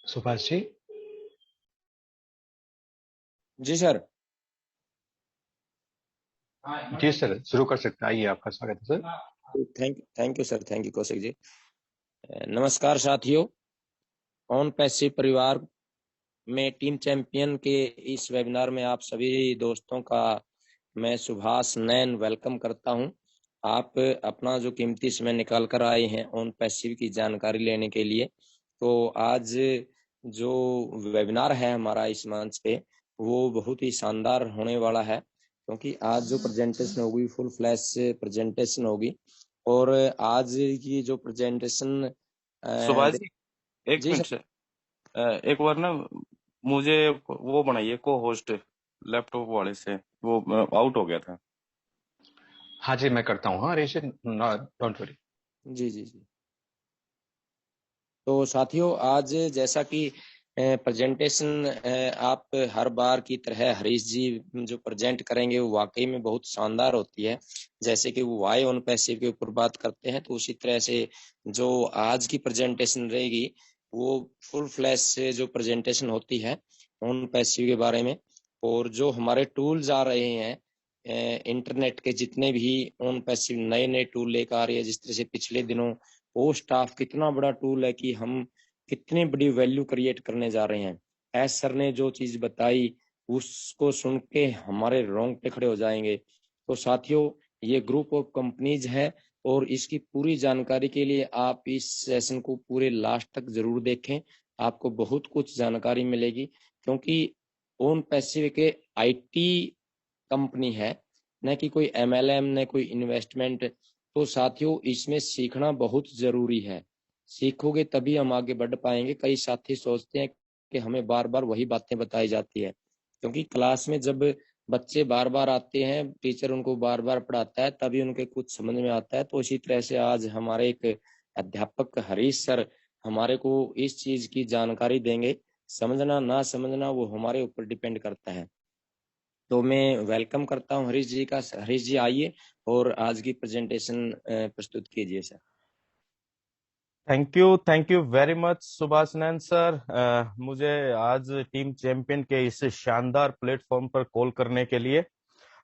सुभाष जी। जी सर। जी सर, शुरू कर सकते हैं। आइए, आपका स्वागत है sir. Thank you sir, thank you Kaushik ji. नमस्कार साथियों, ऑन पैसिव परिवार में टीम चैंपियन के इस वेबिनार में आप सभी दोस्तों का मैं सुभाष नैन वेलकम करता हूं। आप अपना जो कीमती समय निकाल कर आए हैं ऑन पैसिव की जानकारी लेने के लिए। तो आज जो वेबिनार है हमारा इस मंच पे वो बहुत ही शानदार होने वाला है, क्योंकि आज जो प्रेजेंटेशन होगी फुल फ्लैश प्रेजेंटेशन होगी। और आज की जो प्रेजेंटेशन सुभाष जी, एक जी मिनट सर। से एक बार ना मुझे वो बनाइए को होस्ट लैपटॉप वाले से, वो आउट हो गया था। हाँ जी, मैं करता हूँ। हाँ हरीश जी, डोंट वरी। जी जी जी। तो साथियों, आज जैसा कि प्रेजेंटेशन आप हर बार की तरह हरीश जी जो प्रेजेंट करेंगे वो वाकई में बहुत शानदार होती है। जैसे कि वो वाई ऑन पैसिव के ऊपर बात करते हैं, तो उसी तरह से जो आज की प्रेजेंटेशन रहेगी वो फुल फ्लैश से जो प्रेजेंटेशन होती है ऑन पैसिव के बारे में। और जो हमारे टूल्स आ रहे हैं इंटरनेट के, जितने भी ऑन पैसिव नए नए टूल लेकर आ रही है, जिस तरह से पिछले दिनों पोस्ट ऑफ कितना बड़ा टूल है कि हम कितनी बड़ी वैल्यू क्रिएट करने जा रहे हैं। एस सर ने जो चीज बताई उसको सुन के हमारे रोंगटे खड़े हो जाएंगे। तो साथियों, ये ग्रुप ऑफ कंपनीज है और इसकी पूरी जानकारी के लिए आप इस सेशन को पूरे लास्ट तक जरूर देखें। आपको बहुत कुछ जानकारी मिलेगी, क्योंकि ओन पैसिव के आईटी कंपनी है, न कि कोई एमएलएम, न कोई इन्वेस्टमेंट। तो साथियों, इसमें सीखना बहुत जरूरी है। सीखोगे तभी हम आगे बढ़ पाएंगे। कई साथी सोचते हैं कि हमें बार बार वही बातें बताई जाती है, क्योंकि क्लास में जब बच्चे बार बार आते हैं, टीचर उनको बार बार पढ़ाता है, तभी उनके कुछ समझ में आता है। तो इसी तरह से आज हमारे एक अध्यापक हरीश सर हमारे को इस चीज की जानकारी देंगे। समझना ना समझना वो हमारे ऊपर डिपेंड करता है। तो मैं वेलकम करता हूं हरीश जी का। हरीश जी आइए और आज की प्रेजेंटेशन प्रस्तुत कीजिए sir. Thank you very much Subhash Nain sir. मुझे आज टीम चैंपियन के इस शानदार प्लेटफॉर्म पर कॉल करने के लिए।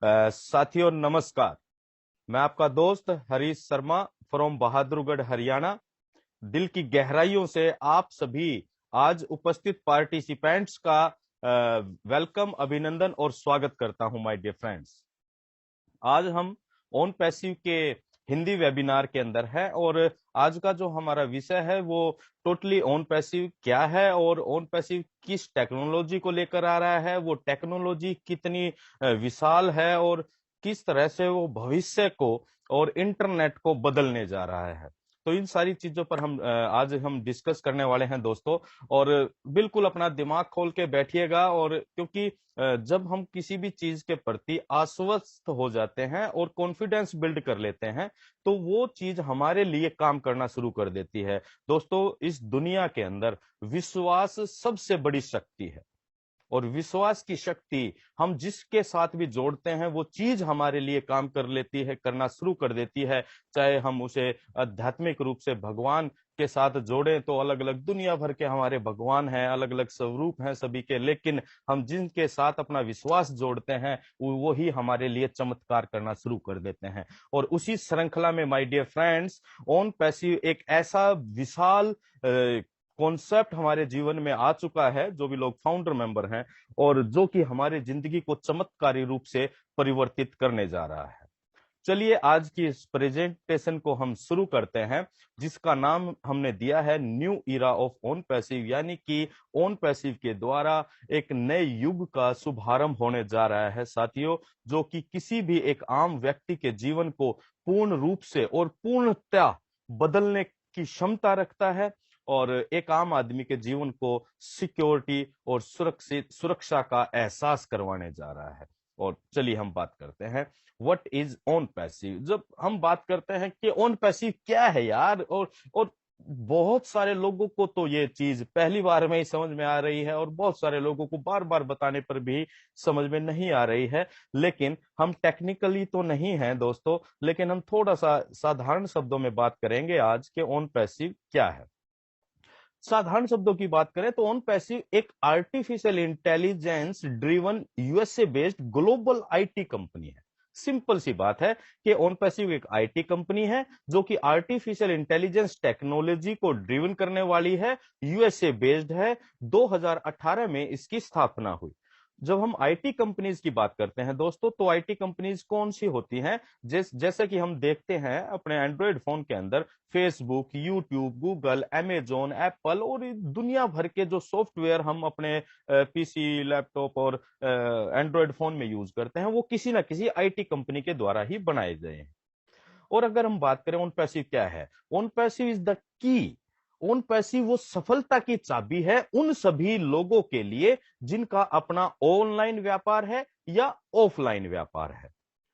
साथियों नमस्कार, मैं आपका दोस्त हरीश शर्मा फ्रॉम बहादुरगढ़ हरियाणा। दिल की गहराइयों से आप सभी आज उपस्थित पार्टिसिपेंट्स का वेलकम, अभिनंदन और स्वागत करता हूं माय डियर फ्रेंड्स। आज हम ऑन पैसिव के हिंदी वेबिनार के अंदर है और आज का जो हमारा विषय है वो टोटली ऑन पैसिव क्या है और ऑन पैसिव किस टेक्नोलॉजी को लेकर आ रहा है, वो टेक्नोलॉजी कितनी विशाल है और किस तरह से वो भविष्य को और इंटरनेट को बदलने जा रहा है। तो इन सारी चीजों पर आज हम डिस्कस करने वाले हैं दोस्तों। और बिल्कुल अपना दिमाग खोल के बैठिएगा, और क्योंकि जब हम किसी भी चीज के प्रति आश्वस्त हो जाते हैं और कॉन्फिडेंस बिल्ड कर लेते हैं तो वो चीज हमारे लिए काम करना शुरू कर देती है। दोस्तों, इस दुनिया के अंदर विश्वास सबसे बड़ी शक्ति है, और विश्वास की शक्ति हम जिसके साथ भी जोड़ते हैं वो चीज हमारे लिए काम कर लेती है, करना शुरू कर देती है। चाहे हम उसे आध्यात्मिक रूप से भगवान के साथ जोड़ें तो अलग अलग दुनिया भर के हमारे भगवान हैं, अलग अलग स्वरूप हैं सभी के, लेकिन हम जिनके साथ अपना विश्वास जोड़ते हैं वो ही हमारे लिए चमत्कार करना शुरू कर देते हैं। और उसी श्रृंखला में my dear friends, on passive एक ऐसा विशाल कॉन्सेप्ट हमारे जीवन में आ चुका है, जो भी लोग फाउंडर मेंबर हैं, और जो कि हमारी जिंदगी को चमत्कारी रूप से परिवर्तित करने जा रहा है। चलिए आज की इस प्रेजेंटेशन को हम शुरू करते हैं, जिसका नाम हमने दिया है new era of on passive, यानी कि ऑन पैसिव के द्वारा एक नए युग का शुभारंभ होने जा रहा है साथियों, जो कि किसी भी एक आम व्यक्ति के जीवन को पूर्ण रूप से और पूर्णतः बदलने की क्षमता रखता है, और एक आम आदमी के जीवन को सिक्योरिटी और सुरक्षा का एहसास करवाने जा रहा है। और चलिए हम बात करते हैं व्हाट इज ऑन पैसिव। जब हम बात करते हैं कि ऑन पैसिव क्या है यार, और बहुत सारे लोगों को तो ये चीज पहली बार में ही समझ में आ रही है और बहुत सारे लोगों को बार बार बताने पर भी समझ में नहीं आ रही है। लेकिन हम टेक्निकली तो नहीं हैं दोस्तों, लेकिन हम थोड़ा सा साधारण शब्दों में बात करेंगे आज के ऑन पैसिव क्या है। साधारण शब्दों की बात करें तो ऑन पैसिव एक artificial intelligence driven USA based global IT company है। सिंपल सी बात है कि ऑन पैसिव एक आईटी कंपनी है जो कि आर्टिफिशियल इंटेलिजेंस टेक्नोलॉजी को ड्रिवन करने वाली है, यूएसए बेस्ड है। 2018 में इसकी स्थापना हुई। जब हम आईटी कंपनीज की बात करते हैं दोस्तों, तो आईटी कंपनीज कौन सी होती हैं? जैसे कि हम देखते हैं अपने एंड्रॉयड फोन के अंदर Facebook, YouTube, Google, Amazon, Apple और दुनिया भर के जो सॉफ्टवेयर हम अपने पीसी, लैपटॉप और एंड्रॉयड फोन में यूज करते हैं, वो किसी ना किसी आईटी कंपनी के द्वारा ही बनाए गए हैं। और अगर हम बात करें ऑन पैसिव क्या है, on passive is the key. On passive वो सफलता की चाबी है उन सभी लोगों के लिए जिनका अपना ऑनलाइन व्यापार है या ऑफलाइन व्यापार है,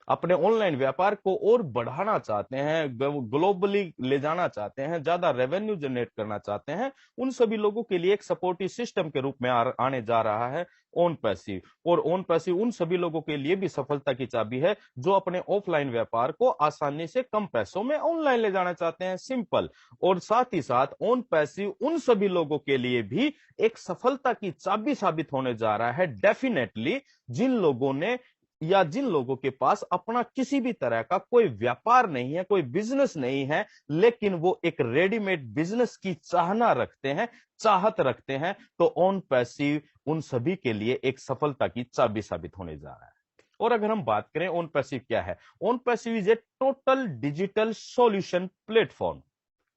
अपने ऑनलाइन व्यापार को और बढ़ाना चाहते हैं, ग्लोबली ले जाना चाहते हैं, ज्यादा रेवेन्यू जनरेट करना चाहते हैं, उन सभी लोगों के लिए एक सपोर्टिव सिस्टम के रूप में आने जा रहा है ऑन पैसिव। और ऑन पैसिव उन सभी लोगों के लिए भी सफलता की चाबी है जो अपने ऑफलाइन व्यापार को आसानी से कम पैसों में ऑनलाइन ले जाना चाहते हैं, सिंपल। और साथ ही साथ ऑन पैसिव उन सभी लोगों के लिए भी एक सफलता की चाबी साबित होने जा रहा है डेफिनेटली, जिन लोगों ने या जिन लोगों के पास अपना किसी भी तरह का कोई व्यापार नहीं है, कोई बिजनेस नहीं है, लेकिन वो एक रेडीमेड बिजनेस की चाहत रखते हैं, तो ऑन पैसिव उन सभी के लिए एक सफलता की चाबी साबित होने जा रहा है। और अगर हम बात करें ऑन पैसिव क्या है, on passive is A total digital solution platform.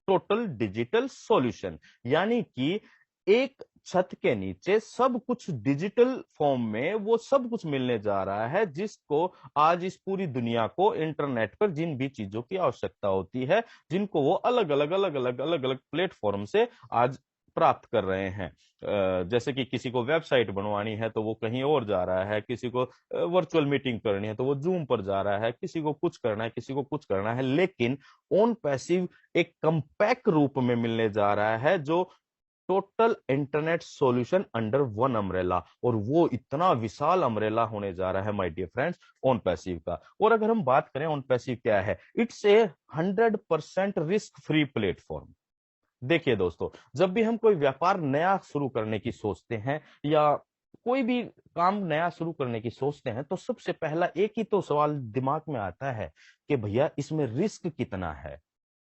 Total digital solution यानी कि एक छत के नीचे सब कुछ डिजिटल फॉर्म में वो सब कुछ मिलने जा रहा है, जिसको आज इस पूरी दुनिया को इंटरनेट पर जिन भी चीजों की आवश्यकता होती है, जिनको वो अलग अलग प्लेटफॉर्म से आज प्राप्त कर रहे हैं। जैसे कि किसी को वेबसाइट बनवानी है तो वो कहीं और जा रहा है, किसी को वर्चुअल मीटिंग करनी है तो वो जूम पर जा रहा है, किसी को कुछ करना है, किसी को कुछ करना है, लेकिन ऑन पैसिव एक कंपैक्ट रूप में मिलने जा रहा है जो total internet solution under one umbrella. और वो इतना विशाल अम्ब्रेला होने जा रहा है my dear friends on passive का। और अगर हम बात करें ऑन पैसिव क्या है, it's a 100% risk free platform. देखिए दोस्तों, जब भी हम कोई व्यापार नया शुरू करने की सोचते हैं या कोई भी काम नया शुरू करने की सोचते हैं, तो सबसे पहला एक ही तो सवाल दिमाग में आता है कि भैया इसमें रिस्क कितना है।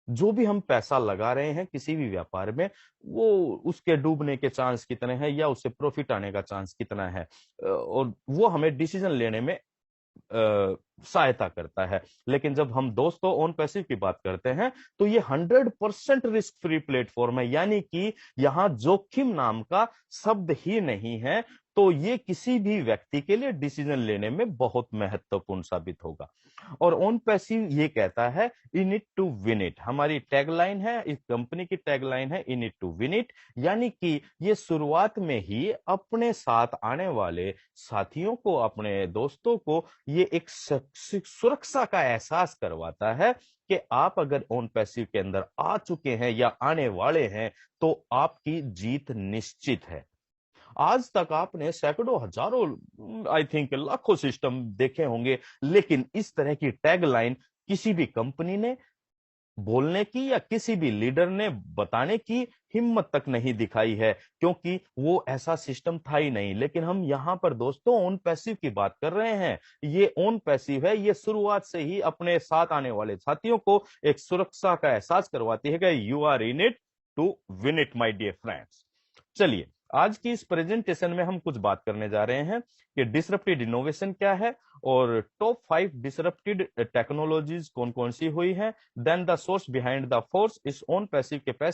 जो भी हम पैसा लगा रहे हैं किसी भी व्यापार में, वो उसके डूबने के चांस कितने हैं या उससे प्रॉफिट आने का चांस कितना है, और वो हमें डिसीजन लेने में सहायता करता है। लेकिन जब हम दोस्तों ऑन पैसिव की बात करते हैं तो ये 100% रिस्क फ्री प्लेटफॉर्म है, यानी कि यहां जोखिम नाम का शब्द ही नहीं है। तो ये किसी भी व्यक्ति के लिए डिसीजन लेने में बहुत महत्वपूर्ण साबित होगा। और ऑन पैसिव ये कहता है in it to win it. हमारी टैगलाइन है, इस कंपनी की टैगलाइन है in it to win it, यानी कि ये शुरुआत में ही अपने साथ आने वाले साथियों को, अपने दोस्तों को ये एक सुरक्षा का एहसास करवाता है कि आप अगर ऑन पैसिव के अंदर आ चुके हैं या आने वाले हैं तो आपकी जीत निश्चित है। आज तक आपने सैकड़ों हजारों आई थिंक लाखों सिस्टम देखे होंगे, लेकिन इस तरह की टैगलाइन किसी भी कंपनी ने बोलने की या किसी भी लीडर ने बताने की हिम्मत तक नहीं दिखाई है, क्योंकि वो ऐसा सिस्टम था ही नहीं। लेकिन हम यहाँ पर दोस्तों ऑन पैसिव की बात कर रहे हैं। ये ऑन पैसिव है, ये शुरुआत से ही अपने साथ आने वाले साथियों को एक सुरक्षा का एहसास करवाती है कि you are in it to win it my dear friends. चलिए, आज की इस प्रेजेंटेशन में हम कुछ बात करने जा रहे हैं कि डिसरप्टिव इनोवेशन क्या है और टॉप 5 डिसरप्टेड टेक्नोलॉजीज कौन कौन सी हुई हैं, then the source behind the force. इस ऑन पैसिव के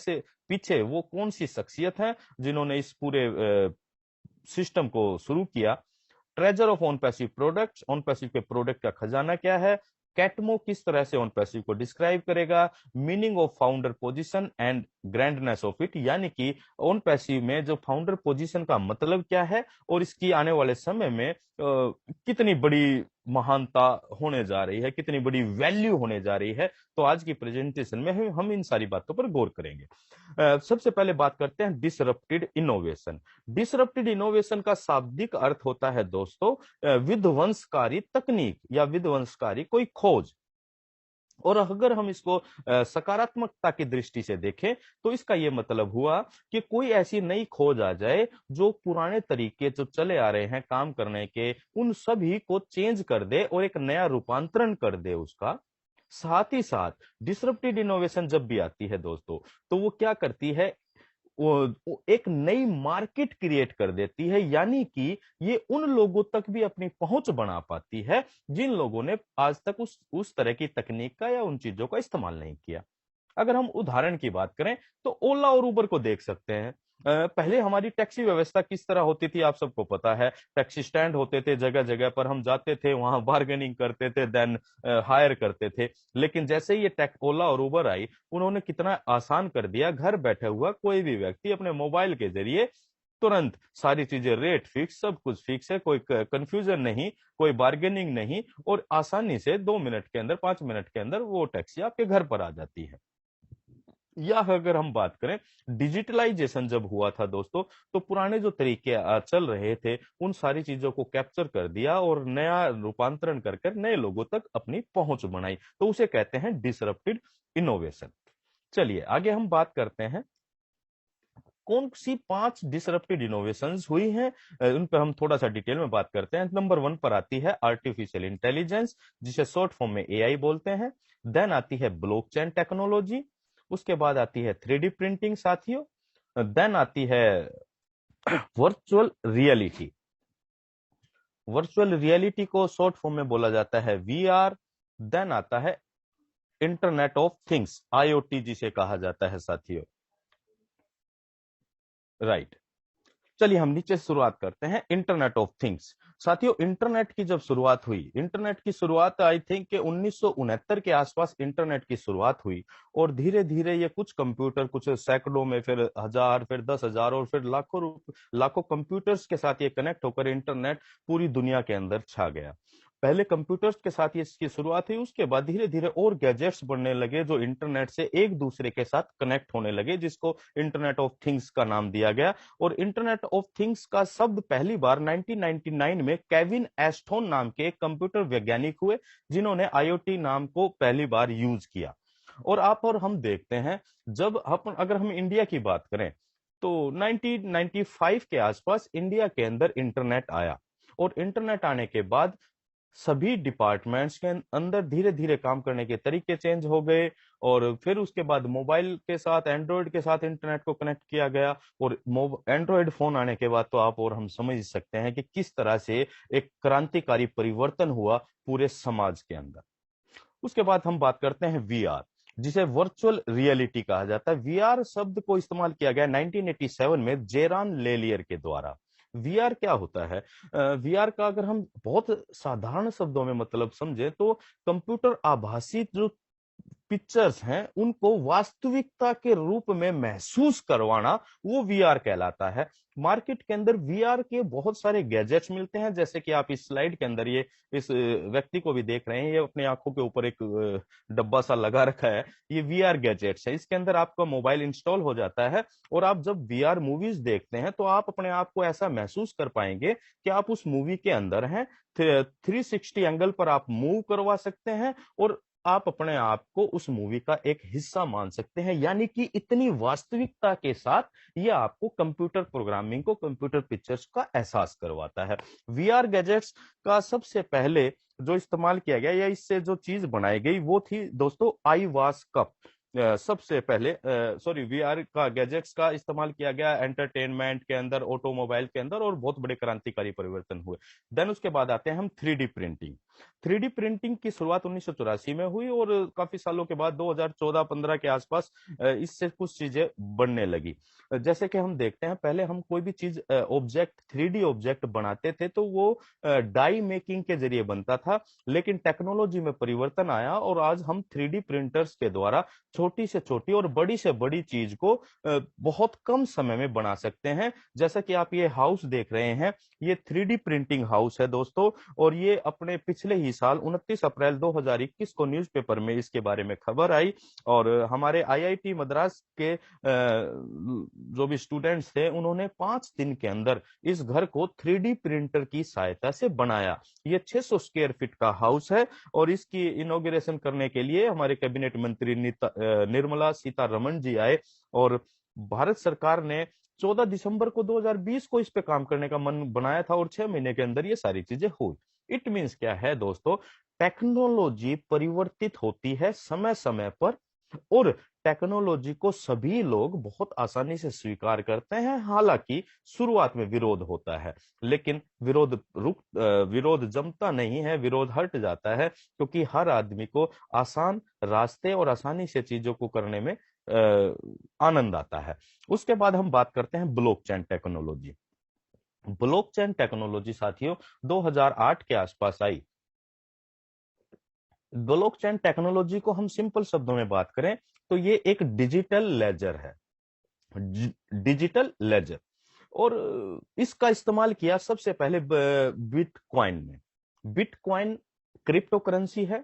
पीछे वो कौन सी शख्सियत है जिन्होंने इस पूरे सिस्टम को शुरू किया। Treasure of on passive products, on passive के प्रोडक्ट का खजाना क्या है। कैटमो किस तरह से ऑन पैसिव को डिस्क्राइब करेगा। Meaning of founder position and grandness of it, यानी कि ऑन पैसिव में जो फाउंडर पोजीशन का मतलब क्या है और इसकी आने वाले समय में कितनी बड़ी महानता होने जा रही है, कितनी बड़ी वैल्यू होने जा रही है। तो आज की प्रेजेंटेशन में हम इन सारी बातों पर गौर करेंगे। सबसे पहले बात करते हैं डिसरप्टेड इनोवेशन। डिसरप्टेड इनोवेशन का शाब्दिक अर्थ होता है दोस्तों विध्वंसकारी तकनीक या विध्वंसकारी कोई खोज। और अगर हम इसको सकारात्मकता की दृष्टि से देखें तो इसका यह मतलब हुआ कि कोई ऐसी नई खोज आ जाए जो पुराने तरीके जो चले आ रहे हैं काम करने के, उन सभी को चेंज कर दे और एक नया रूपांतरण कर दे उसका। साथ ही साथ डिसरप्टिव इनोवेशन जब भी आती है दोस्तों, तो वो क्या करती है, वो एक नई मार्केट क्रिएट कर देती है, यानी कि ये उन लोगों तक भी अपनी पहुंच बना पाती है जिन लोगों ने आज तक उस तरह की तकनीक का या उन चीजों का इस्तेमाल नहीं किया। अगर हम उदाहरण की बात करें तो ओला और उबर को देख सकते हैं। पहले हमारी टैक्सी व्यवस्था किस तरह होती थी आप सबको पता है। टैक्सी स्टैंड होते थे, जगह जगह पर हम जाते थे, वहां बार्गेनिंग करते थे, देन हायर करते थे। लेकिन जैसे ही ये ओला और उबर आई, उन्होंने कितना आसान कर दिया, घर बैठे हुआ कोई भी व्यक्ति अपने मोबाइल के जरिए तुरंत सारी चीजें, रेट फिक्स, सब कुछ फिक्स है, कोई कंफ्यूजन नहीं, कोई बार्गेनिंग नहीं, और आसानी से 2 मिनट के अंदर, 5 मिनट के अंदर वो टैक्सी आपके घर पर आ जाती है। या अगर हम बात करें डिजिटलाइजेशन जब हुआ था दोस्तों, तो पुराने जो तरीके चल रहे थे उन सारी चीजों को कैप्चर कर दिया और नया रूपांतरण कर नए लोगों तक अपनी पहुंच बनाई, तो उसे कहते हैं डिसरप्टिव इनोवेशन। चलिए आगे हम बात करते हैं कौन सी 5 डिसरप्टिव इनोवेशंस हुई हैं, उन पर हम थोड़ा सा डिटेल में बात करते हैं। नंबर 1 पर आती है आर्टिफिशियल इंटेलिजेंस, जिसे शॉर्ट फॉर्म में एआई बोलते हैं। देन आती है ब्लॉकचेन टेक्नोलॉजी, उसके बाद आती है 3D प्रिंटिंग साथियों। देन आती है वर्चुअल रियलिटी। वर्चुअल रियलिटी को शॉर्ट फॉर्म में बोला जाता है वीआर। देन आता है इंटरनेट ऑफ थिंग्स, आईओटी जिसे कहा जाता है साथियों। राइट, चलिए हम नीचे शुरुआत करते हैं। इंटरनेट ऑफ थिंग्स साथियों, इंटरनेट की जब शुरुआत हुई, इंटरनेट की शुरुआत आई थिंक कि 1969 के आसपास इंटरनेट की शुरुआत हुई, और धीरे धीरे ये कुछ कंप्यूटर, कुछ सैकड़ों में, फिर 1000, फिर 10,000 और फिर लाखों कंप्यूटर्स के साथ ये कनेक्ट होकर इंटरनेट पूरी दुनिया के अंदर छा गया। पहले कंप्यूटर्स के साथ इसकी शुरुआत हुई, उसके बाद धीरे धीरे और गैजेट्स बनने लगे जो इंटरनेट से एक दूसरे के साथ कनेक्ट होने लगे, जिसको इंटरनेट ऑफ थिंग्स का नाम दिया गया। और इंटरनेट ऑफ थिंग्स का शब्द पहली बार 1999 में केविन एस्टोन नाम के एक कंप्यूटर वैज्ञानिक हुए, जिन्होंने आईओटी नाम को पहली बार यूज किया। और हम देखते हैं, जब अगर हम इंडिया की बात करें तो 1995 के आसपास इंडिया के अंदर इंटरनेट आया, और इंटरनेट आने के बाद सभी डिपार्टमेंट्स के अंदर धीरे धीरे काम करने के तरीके चेंज हो गए, और फिर उसके बाद मोबाइल के साथ, एंड्रॉयड के साथ इंटरनेट को कनेक्ट किया गया। और एंड्रॉयड फोन आने के बाद तो आप और हम समझ सकते हैं कि किस तरह से एक क्रांतिकारी परिवर्तन हुआ पूरे समाज के अंदर। उसके बाद हम बात करते हैं वीआर, जिसे वर्चुअल रियलिटी कहा जाता है। वीआर शब्द को इस्तेमाल किया गया 1987 में जेरान लेलियर के द्वारा। वीआर क्या होता है? वीआर का अगर हम बहुत साधारण शब्दों में मतलब समझे तो कंप्यूटर आभासी जो पिक्चर्स हैं उनको वास्तविकता के रूप में महसूस करवाना, वो वीआर कहलाता है। मार्केट के अंदर वीआर के बहुत सारे गैजेट्स मिलते हैं, जैसे कि आप इस स्लाइड के अंदर ये इस व्यक्ति को भी देख रहे हैं, ये अपनी आंखों के ऊपर एक डब्बा सा लगा रखा है, ये वीआर गैजेट्स है। इसके अंदर आपका मोबाइल इंस्टॉल हो जाता है, और आप जब वीआर मूवीज देखते हैं तो आप अपने आप को ऐसा महसूस कर पाएंगे कि आप उस मूवी के अंदर हैं। 360 एंगल पर आप मूव करवा सकते हैं, और आप अपने आप को उस मूवी का एक हिस्सा मान सकते हैं। यानी कि इतनी वास्तविकता के साथ ये आपको कंप्यूटर प्रोग्रामिंग को, कंप्यूटर पिक्चर्स का एहसास करवाता है। वीआर गैजेट्स का सबसे पहले जो इस्तेमाल किया गया या इससे जो चीज बनाई गई वो थी दोस्तों आईवास कप। सबसे पहले वीआर का गैजेट्स का इस्तेमाल किया गया एंटरटेनमेंट के अंदर, ऑटोमोबाइल के अंदर, और बहुत बड़े क्रांतिकारी परिवर्तन हुए। देन उसके बाद आते हैं हम 3D प्रिंटिंग। 3D प्रिंटिंग की शुरुआत 1984 में हुई, और काफी सालों के बाद 2014-15 के आसपास इससे कुछ चीजें बनने लगी। जैसे कि हम देखते हैं, पहले हम कोई भी चीज ऑब्जेक्ट, 3D ऑब्जेक्ट बनाते थे तो वो डाई मेकिंग के जरिए बनता था, लेकिन टेक्नोलॉजी में परिवर्तन आया और आज हम 3D प्रिंटर्स के द्वारा छोटी से छोटी और बड़ी से बड़ी चीज को बहुत कम समय में बना सकते हैं। जैसा कि आप ये हाउस देख रहे हैं, ये 3D प्रिंटिंग हाउस है दोस्तों, और ये अपने पिछले ही साल 29 अप्रैल 2021 को न्यूज़पेपर में इसके बारे में खबर आई, और हमारे IIT मद्रास के जो भी स्टूडेंट्स थे उन्होंने 5 दिन के अंदर इस घर को 3D प्रिंटर की सहायता से बनाया। ये 600 स्क्वायर फीट का हाउस है, और इसकी इनॉग्रेशन करने के लिए हमारे कैबिनेट मंत्री निर्मला सीतारमण जी आए, और भारत सरकार ने 14 दिसंबर को 2020 को इस पे काम करने का मन बनाया था, और 6 महीने के अंदर ये सारी चीजें हुई। इट मीन्स क्या है दोस्तों, टेक्नोलॉजी परिवर्तित होती है समय समय पर, और टेक्नोलॉजी को सभी लोग बहुत आसानी से स्वीकार करते हैं। हालांकि शुरुआत में विरोध होता है, लेकिन विरोध जमता नहीं है, विरोध हट जाता है, क्योंकि हर आदमी को आसान रास्ते और आसानी से चीजों को करने में आनंद आता है। उसके बाद हम बात करते हैं ब्लॉकचेन टेक्नोलॉजी। ब्लॉकचेन टेक्नोलॉजी साथियों 2008 के आसपास आई। ब्लॉकचेन टेक्नोलॉजी को हम सिंपल शब्दों में बात करें तो ये एक डिजिटल लेजर है, डिजिटल लेजर, और इसका इस्तेमाल किया सबसे पहले बिटकॉइन में। बिटकॉइन क्रिप्टो करेंसी है।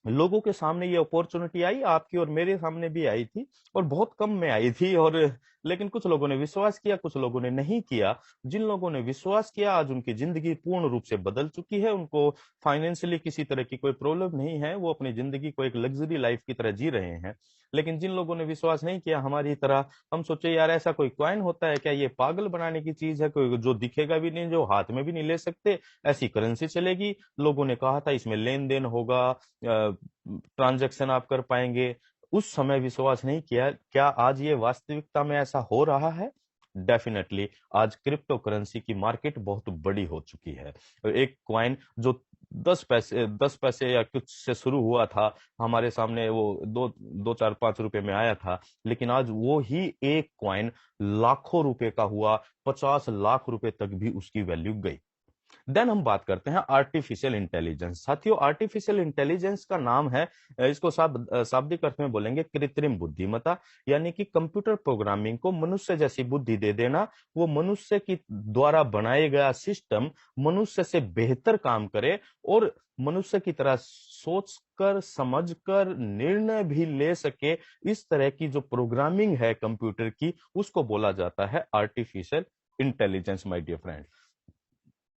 लोगों के सामने ये अपॉर्चुनिटी आई, आपकी और मेरे सामने भी आई थी, और बहुत कम में आई थी, और लेकिन कुछ लोगों ने विश्वास किया, कुछ लोगों ने नहीं किया। जिन लोगों ने विश्वास किया आज उनकी जिंदगी पूर्ण रूप से बदल चुकी है। उनको फाइनेंशियली किसी तरह की कोई प्रॉब्लम नहीं है, वो अपनी जिंदगी को एक लग्जरी लाइफ की तरह जी रहे हैं। लेकिन जिन लोगों ने विश्वास नहीं किया हमारी तरह, हम सोचे यार ऐसा कोई कॉइन होता है क्या, ये पागल बनाने की चीज है, कोई जो दिखेगा भी नहीं, जो हाथ में भी नहीं ले सकते, ऐसी करेंसी चलेगी। लोगों ने कहा था इसमें लेन देन होगा, ट्रांजैक्शन आप कर पाएंगे। उस समय विश्वास नहीं किया। क्या आज ये वास्तविकता में ऐसा हो रहा है? डेफिनेटली आज क्रिप्टो करेंसी की मार्केट बहुत बड़ी हो चुकी है। एक कॉइन जो 10 पैसे या कुछ से शुरू हुआ था, हमारे सामने वो 2, 4, 5 रुपए में आया था, लेकिन आज वो ही एक कॉइन लाखों रुपए का हुआ, 50 लाख रुपए तक भी उसकी वैल्यू गई। देन हम बात करते हैं आर्टिफिशियल इंटेलिजेंस। साथियों आर्टिफिशियल इंटेलिजेंस का नाम है, इसको शाब्दिक अर्थ में बोलेंगे कृत्रिम बुद्धिमत्ता, यानी कि कंप्यूटर प्रोग्रामिंग को मनुष्य जैसी बुद्धि दे देना। वो मनुष्य की द्वारा बनाया गया सिस्टम मनुष्य से बेहतर काम करे, और मनुष्य की तरह सोचकर समझकर निर्णय भी ले सके। इस तरह की जो प्रोग्रामिंग है कंप्यूटर की, उसको बोला जाता है artificial intelligence my dear friend.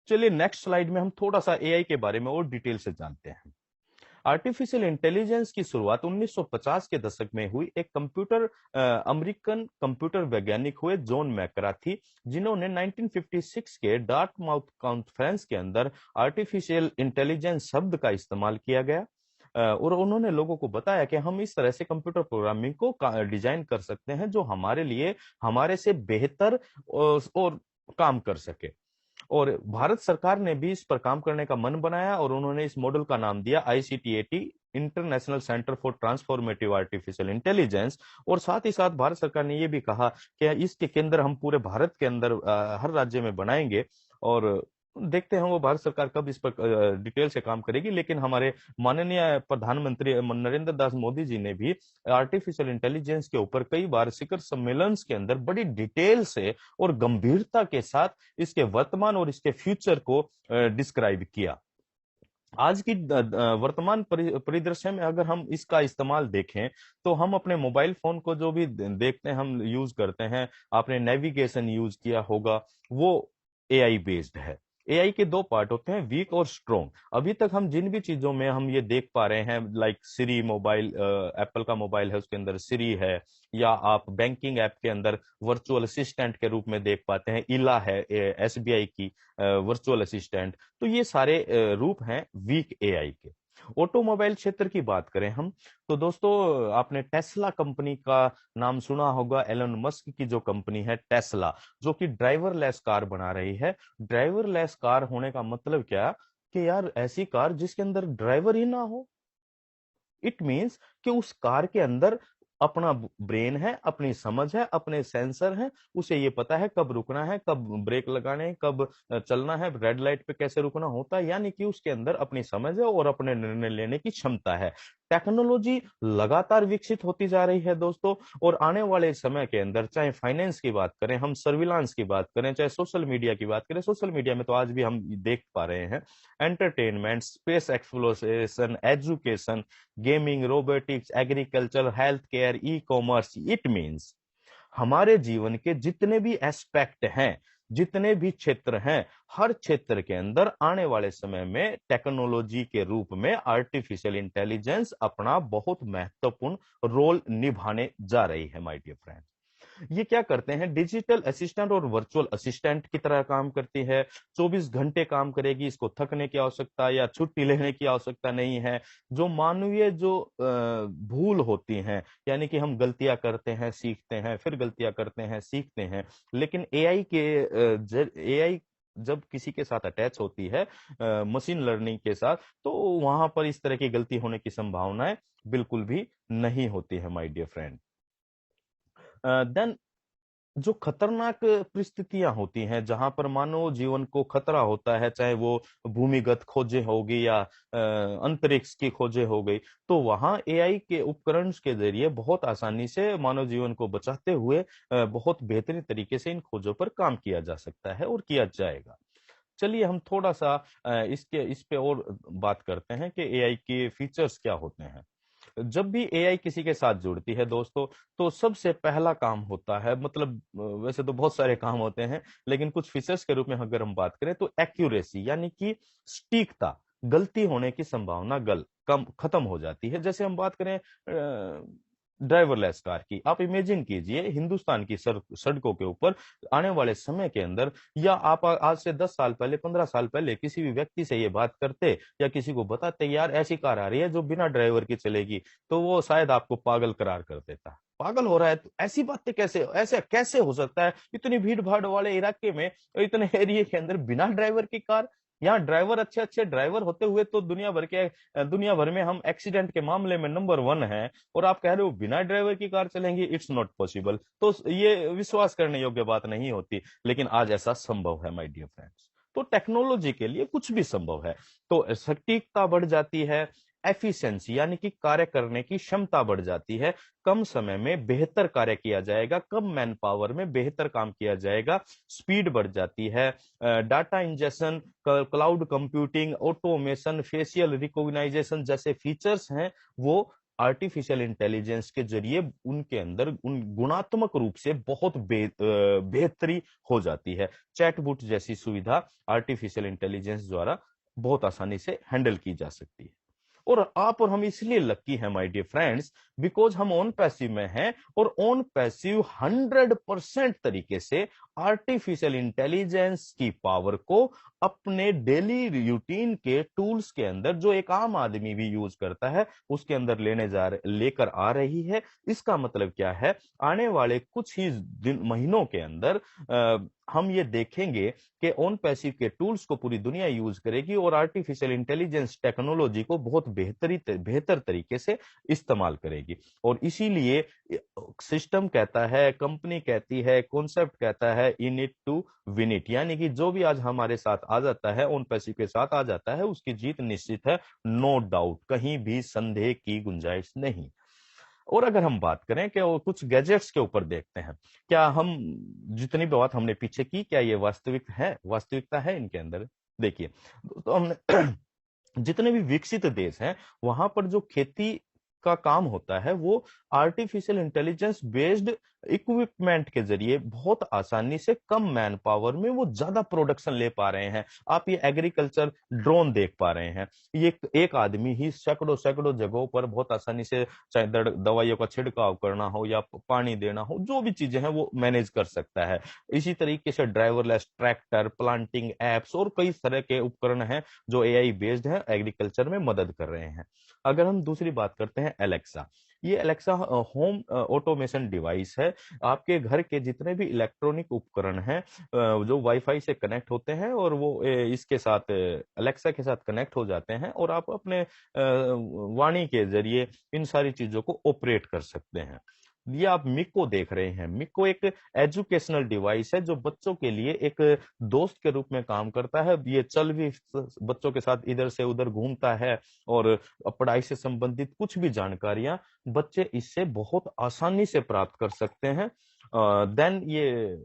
चलिए नेक्स्ट स्लाइड में हम थोड़ा सा एआई के बारे में और डिटेल से जानते हैं। आर्टिफिशियल इंटेलिजेंस की शुरुआत 1950 के दशक में हुई। एक अमेरिकन कंप्यूटर वैज्ञानिक हुए जॉन मैककार्थी, जिन्होंने 1956 के डार्टमाउथ कॉन्फ्रेंस के अंदर आर्टिफिशियल इंटेलिजेंस शब्द का इस्तेमाल किया गया, और उन्होंने लोगों को बताया कि हम इस तरह से कंप्यूटर प्रोग्रामिंग को डिजाइन कर सकते हैं जो हमारे लिए हमारे से बेहतर और काम कर सके। और भारत सरकार ने भी इस पर काम करने का मन बनाया, और उन्होंने इस मॉडल का नाम दिया ICTAT, international centre for transformative artificial intelligence. और साथ ही साथ भारत सरकार ने यह भी कहा कि इसके केंद्र हम पूरे भारत के अंदर हर राज्य में बनाएंगे, और देखते हैं वो भारत सरकार कब इस पर डिटेल से काम करेगी। लेकिन हमारे माननीय प्रधानमंत्री नरेंद्र दास मोदी जी ने भी आर्टिफिशियल इंटेलिजेंस के ऊपर कई बार शिखर सम्मेलन के अंदर बड़ी डिटेल से और गंभीरता के साथ इसके वर्तमान और इसके फ्यूचर को डिस्क्राइब किया। आज की वर्तमान परिदृश्य में अगर हम इसका इस्तेमाल देखें तो हम अपने मोबाइल फोन को जो भी देखते हैं, हम यूज करते हैं, आपने नेविगेशन यूज किया होगा, वो AI बेस्ड है। AI के 2 पार्ट होते हैं, वीक और स्ट्रॉन्ग। अभी तक हम जिन भी चीजों में हम ये देख पा रहे हैं, लाइक सिरी मोबाइल, एप्पल का मोबाइल है उसके अंदर सिरी है, या आप बैंकिंग ऐप के अंदर वर्चुअल असिस्टेंट के रूप में देख पाते हैं, इला है SBI की वर्चुअल असिस्टेंट। तो ये सारे रूप हैं वीक AI के। ऑटोमोबाइल क्षेत्र की बात करें हम तो दोस्तों, आपने टेस्ला कंपनी का नाम सुना होगा। एलन मस्क की जो कंपनी है टेस्ला, जो कि ड्राइवरलेस कार बना रही है। ड्राइवरलेस कार होने का मतलब क्या कि यार ऐसी कार जिसके अंदर ड्राइवर ही ना हो। इट मींस कि उस कार के अंदर अपना ब्रेन है, अपनी समझ है, अपने सेंसर हैं, उसे ये पता है कब रुकना है, कब ब्रेक लगाने हैं, कब चलना है, रेड लाइट पे कैसे रुकना होता है। यानी कि उसके अंदर अपनी समझ है और अपने निर्णय लेने की क्षमता है। टेक्नोलॉजी लगातार विकसित होती जा रही है दोस्तों, और आने वाले समय के अंदर चाहे फाइनेंस की बात करें, हम सर्विलांस की बात करें, चाहे सोशल मीडिया की बात करें, सोशल मीडिया में तो आज भी हम देख पा रहे हैं entertainment, space exploration, education, gaming, robotics, agriculture, health care, e commerce. It means हमारे जीवन के जितने भी एस्पेक्ट हैं, जितने भी क्षेत्र हैं, हर क्षेत्र के अंदर आने वाले समय में टेक्नोलॉजी के रूप में आर्टिफिशियल इंटेलिजेंस अपना बहुत महत्वपूर्ण रोल निभाने जा रही है माय डियर फ्रेंड। ये क्या करते हैं, डिजिटल असिस्टेंट और वर्चुअल असिस्टेंट की तरह काम करती है। 24 घंटे काम करेगी, इसको थकने की आवश्यकता या छुट्टी लेने की आवश्यकता नहीं है। जो मानवीय जो भूल होती हैं, यानी कि हम गलतियां करते हैं, सीखते हैं, फिर गलतियां करते हैं, सीखते हैं, लेकिन एआई जब किसी के साथ अटैच होती है मशीन लर्निंग के साथ, तो वहां पर इस तरह की गलती होने की संभावनाएं बिल्कुल भी नहीं होती है माय डियर फ्रेंड। देन जो खतरनाक परिस्थितियां होती हैं, जहां पर मानव जीवन को खतरा होता है, चाहे वो भूमिगत खोजें होगी या अंतरिक्ष की खोजें हो गई, तो वहां एआई के उपकरण के जरिए बहुत आसानी से मानव जीवन को बचाते हुए बहुत बेहतरीन तरीके से इन खोजों पर काम किया जा सकता है और किया जाएगा। चलिए हम थोड़ा सा इस पे और बात करते हैं कि एआई के फीचर्स क्या होते हैं। जब भी एआई किसी के साथ जुड़ती है दोस्तों, तो सबसे पहला काम होता है, मतलब वैसे तो बहुत सारे काम होते हैं, लेकिन कुछ फीचर्स के रूप में अगर हम बात करें तो एक्यूरेसी, यानी कि सटीकता, गलती होने की संभावना कम खत्म हो जाती है। जैसे हम बात करें ड्राइवरलेस कार की, आप इमेजिन कीजिए हिंदुस्तान की सड़कों के ऊपर आने वाले समय के अंदर, या आप आज से 10 साल पहले, 15 साल पहले किसी भी व्यक्ति से ये बात करते या किसी को बताते यार ऐसी कार आ रही है जो बिना ड्राइवर की चलेगी, तो वो शायद आपको पागल करार कर देता। पागल हो रहा है, तो ऐसी बातें कैसे, ऐसे कैसे हो सकता है इतनी भीड़ भाड़ वाले इलाके में, इतने एरिया के अंदर बिना ड्राइवर की कार। यहाँ ड्राइवर, अच्छे अच्छे ड्राइवर होते हुए तो दुनिया भर में हम एक्सीडेंट के मामले में नंबर 1 है, और आप कह रहे हो बिना ड्राइवर की कार चलेंगी, इट्स नॉट पॉसिबल। तो ये विश्वास करने योग्य बात नहीं होती, लेकिन आज ऐसा संभव है माय डियर फ्रेंड्स। तो टेक्नोलॉजी के लिए कुछ भी संभव है। तो सटीकता बढ़ जाती है, एफिशिएंसी यानी कि कार्य करने की क्षमता बढ़ जाती है, कम समय में बेहतर कार्य किया जाएगा, कम मैन पावर में बेहतर काम किया जाएगा, स्पीड बढ़ जाती है, data injection, cloud computing, automation, facial recognition जैसे फीचर्स हैं, वो आर्टिफिशियल इंटेलिजेंस के जरिए उनके अंदर उन गुणात्मक रूप से बहुत बेहतरी हो जाती है। चैटबॉट जैसी सुविधा आर्टिफिशियल इंटेलिजेंस द्वारा बहुत आसानी से हैंडल की जा सकती है। और आप और हम इसलिए लकी हैं माय डियर फ्रेंड्स, बिकॉज हम ऑन पैसिव में हैं, और ऑन पैसिव 100% तरीके से आर्टिफिशियल इंटेलिजेंस की पावर को अपने डेली रूटीन के टूल्स के अंदर, जो एक आम आदमी भी यूज करता है, उसके अंदर लेकर आ रही है। इसका मतलब क्या है, आने वाले कुछ ही महीनों के अंदर हम ये देखेंगे कि ऑन पैसिव के टूल्स को पूरी दुनिया यूज करेगी और आर्टिफिशियल इंटेलिजेंस टेक्नोलॉजी को बहुत बेहतर तरीके से इस्तेमाल करेगी। और इसीलिए सिस्टम कहता है, कंपनी कहती है, कॉन्सेप्ट कहता है, in it to win it, यानी कि जो भी आज हमारे साथ आ जाता है, ऑन पैसिव के साथ आ जाता है, उसकी जीत निश्चित है, नो डाउट, कहीं भी संदेह की गुंजाइश नहीं। और अगर हम बात करें कि वो कुछ गैजेट्स के ऊपर देखते हैं, क्या हम जितनी भी बात हमने पीछे की, क्या ये वास्तविकता है इनके अंदर? देखिए, तो हमने जितने भी विकसित देश हैं, वहां पर जो खेती का काम होता है, वो आर्टिफिशियल इंटेलिजेंस बेस्ड इक्विपमेंट के जरिए बहुत आसानी से कम मैन पावर में वो ज्यादा प्रोडक्शन ले पा रहे हैं। आप ये एग्रीकल्चर ड्रोन देख पा रहे हैं, ये एक आदमी ही सैकड़ों जगहों पर बहुत आसानी से, चाहे दवाइयों का छिड़काव करना हो या पानी देना हो, जो भी चीजें हैं वो मैनेज कर सकता है। इसी तरीके से ड्राइवरलेस ट्रैक्टर, प्लांटिंग एप्स और कई तरह के उपकरण हैं जो एआई बेस्ड है, एग्रीकल्चर में मदद कर रहे हैं। अगर हम दूसरी बात करते हैं एलेक्सा, ये एलेक्सा होम ऑटोमेशन डिवाइस है। आपके घर के जितने भी इलेक्ट्रॉनिक उपकरण हैं जो वाईफाई से कनेक्ट होते हैं, और वो इसके साथ एलेक्सा के साथ कनेक्ट हो जाते हैं, और आप अपने वाणी के जरिए इन सारी चीजों को ऑपरेट कर सकते हैं। ये आप मिको देख रहे हैं। मिको एक एजुकेशनल डिवाइस है जो बच्चों के लिए एक दोस्त के रूप में काम करता है। ये चल भी बच्चों के साथ इधर से उधर घूमता है और पढ़ाई से संबंधित कुछ भी जानकारियां बच्चे इससे बहुत आसानी से प्राप्त कर सकते हैं। देन ये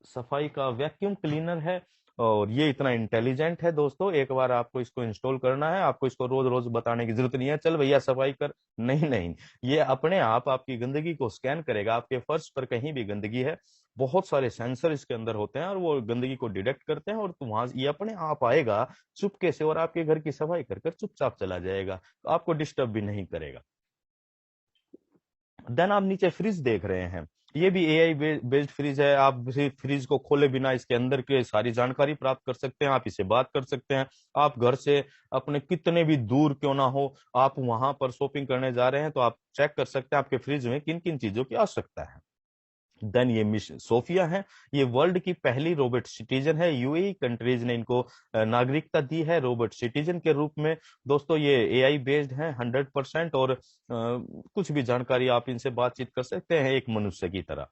सफाई का वैक्यूम क्लीनर है और ये इतना इंटेलिजेंट है दोस्तों, एक बार आपको इसको इंस्टॉल करना है, आपको इसको रोज रोज बताने की जरूरत नहीं है, चल भैया सफाई कर, नहीं नहीं, ये अपने आप आपकी गंदगी को स्कैन करेगा। आपके फर्श पर कहीं भी गंदगी है, बहुत सारे सेंसर इसके अंदर होते हैं और वो गंदगी को डिटेक्ट करते हैं और तो वहां ये अपने आप आएगा चुपके से और आपके घर की सफाई कर कर चुपचाप चला जाएगा, तो आपको डिस्टर्ब भी नहीं करेगा। देन आप नीचे फ्रिज देख रहे हैं, ये भी एआई बेस्ड फ्रिज है। आप फ्रिज को खोले बिना इसके अंदर की सारी जानकारी प्राप्त कर सकते हैं, आप इसे बात कर सकते हैं। आप घर से अपने कितने भी दूर क्यों ना हो, आप वहां पर शॉपिंग करने जा रहे हैं तो आप चेक कर सकते हैं आपके फ्रिज में किन किन चीजों की आवश्यकता है। देन ये मिस सोफिया है, ये वर्ल्ड की पहली रोबोट सिटीजन है। यूएई कंट्रीज ने इनको नागरिकता दी है रोबोट सिटीजन के रूप में। दोस्तों ये एआई बेस्ड है 100% और कुछ भी जानकारी आप इनसे बातचीत कर सकते हैं एक मनुष्य की तरह।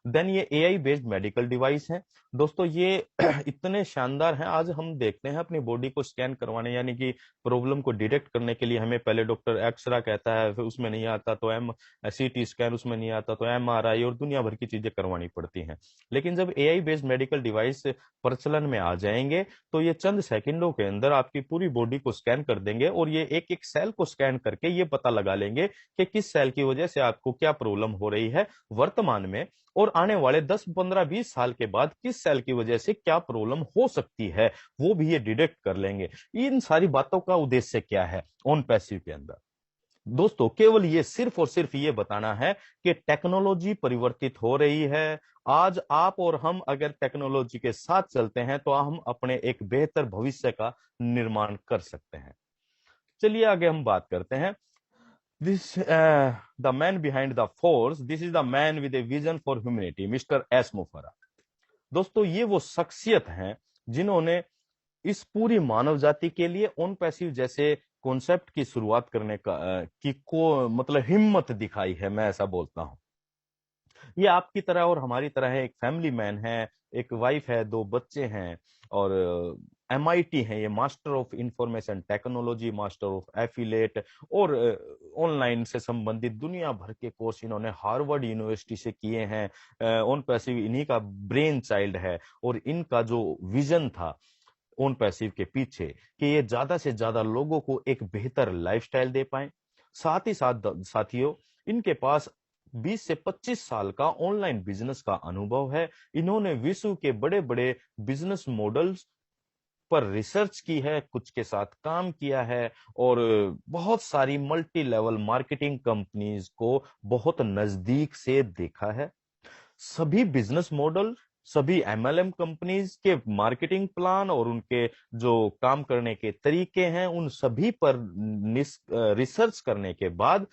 देन ये एआई बेस्ड मेडिकल डिवाइस है दोस्तों, ये इतने शानदार हैं। आज हम देखते हैं अपनी बॉडी को स्कैन करवाने, यानी कि प्रॉब्लम को डिटेक्ट करने के लिए हमें पहले डॉक्टर एक्सरा कहता है, फिर उसमें नहीं आता तो सीटी स्कैन, उसमें नहीं आता तो एमआरआई और दुनिया भर की चीजें करवानी पड़ती हैं। लेकिन जब एआई बेस्ड मेडिकल डिवाइस प्रचलन में आ जाएंगे तो ये चंद सेकंडों के अंदर आपकी पूरी बॉडी को स्कैन कर देंगे और ये एक एक सेल को स्कैन करके ये पता लगा लेंगे कि किस सेल की वजह से आपको क्या प्रॉब्लम हो रही है वर्तमान में, और आने वाले 10, 15, 20 साल के बाद किस सेल की वजह से क्या प्रॉब्लम हो सकती है, वो भी ये डिटेक्ट कर लेंगे। इन सारी बातों का उद्देश्य क्या है ऑन पैसिव के अंदर? दोस्तों केवल ये सिर्फ और सिर्फ ये बताना है कि टेक्नोलॉजी परिवर्तित हो रही है। आज आप और हम अगर टेक्नोलॉजी के साथ चलते हैं तो हम अपने एक बेहतर भविष्य का निर्माण कर सकते हैं। चलिए आगे हम बात करते हैं। This the man behind the force, this is the man with a vision for humanity, mister S मुफरा। दोस्तों ये वो शख्सियत हैं जिन्होंने इस पूरी मानव जाति के लिए ऑन पैसिव जैसे कॉन्सेप्ट की शुरुआत करने का की को मतलब हिम्मत दिखाई है, मैं ऐसा बोलता हूं। ये आपकी तरह और हमारी तरह है, एक फैमिली मैन है, एक वाइफ है, 2 बच्चे हैं और MIT है, ये master of information technology, master of affiliate और ऑनलाइन से संबंधित दुनिया भर के कोर्स इन्होंने हार्वर्ड यूनिवर्सिटी से किए हैं। ऑन पैसिव इन्हीं का ब्रेन चाइल्ड है और इनका जो विजन था ऑन पैसिव के पीछे कि ये ज्यादा से ज्यादा लोगों को एक बेहतर लाइफस्टाइल दे पाए। साथ ही साथ साथियों इनके पास 20 से 25 साल का ऑनलाइन बिजनेस का अनुभव है। इन्होंने विश्व के बड़े बड़े बिजनेस मॉडल्स पर रिसर्च की है, कुछ के साथ काम किया है और बहुत सारी मल्टी लेवल मार्केटिंग कंपनीज को बहुत नजदीक से देखा है। सभी बिजनेस मॉडल, सभी MLM कंपनीज के मार्केटिंग प्लान और उनके जो काम करने के तरीके हैं, उन सभी पर रिसर्च करने के बाद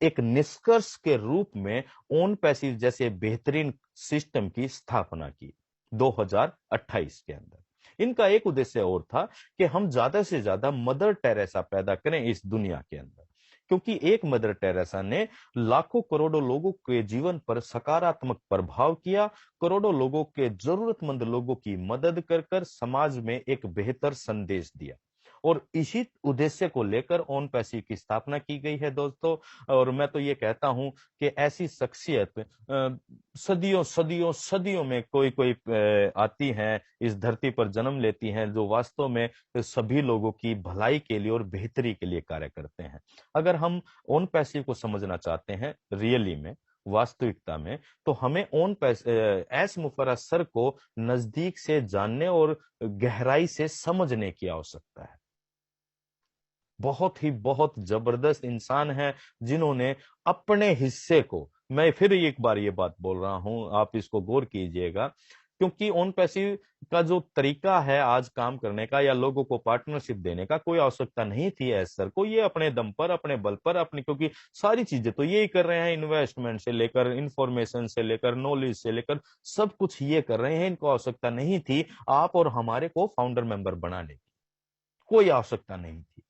एक निष्कर्ष के रूप में ऑन पैसिव जैसे बेहतरीन सिस्टम की स्थापना की 2028 के अंदर। इनका एक उद्देश्य और था कि हम ज्यादा से ज्यादा मदर टेरेसा पैदा करें इस दुनिया के अंदर, क्योंकि एक मदर टेरेसा ने लाखों करोड़ों लोगों के जीवन पर सकारात्मक प्रभाव किया, करोड़ों लोगों के जरूरतमंद लोगों की मदद कर कर समाज में एक बेहतर संदेश दिया और इसी उद्देश्य को लेकर ऑन पैसिव की स्थापना की गई है दोस्तों। और मैं तो ये कहता हूं कि ऐसी शख्सियत सदियों सदियों सदियों में कोई कोई आती हैं, इस धरती पर जन्म लेती हैं, जो वास्तव में सभी लोगों की भलाई के लिए और बेहतरी के लिए कार्य करते हैं। अगर हम ऑन पैसिव को समझना चाहते हैं रियली में, वास्तविकता में, तो हमें एस मुफर्रह सर को नजदीक से जानने और गहराई से समझने की आवश्यकता है। बहुत जबरदस्त इंसान है जिन्होंने अपने हिस्से को, मैं फिर एक बार ये बात बोल रहा हूं, आप इसको गौर कीजिएगा, क्योंकि ऑन पैसिव का जो तरीका है आज काम करने का या लोगों को पार्टनरशिप देने का, कोई आवश्यकता नहीं थी एस सर को। ये अपने दम पर, अपने बल पर, अपनी, क्योंकि सारी चीजें तो यही कर रहे हैं, इन्वेस्टमेंट से लेकर इंफॉर्मेशन से लेकर नॉलेज से लेकर सब कुछ ये कर रहे हैं। इनको आवश्यकता नहीं थी आप और हमारे को फाउंडर मेंबर बनाने की, कोई आवश्यकता नहीं थी।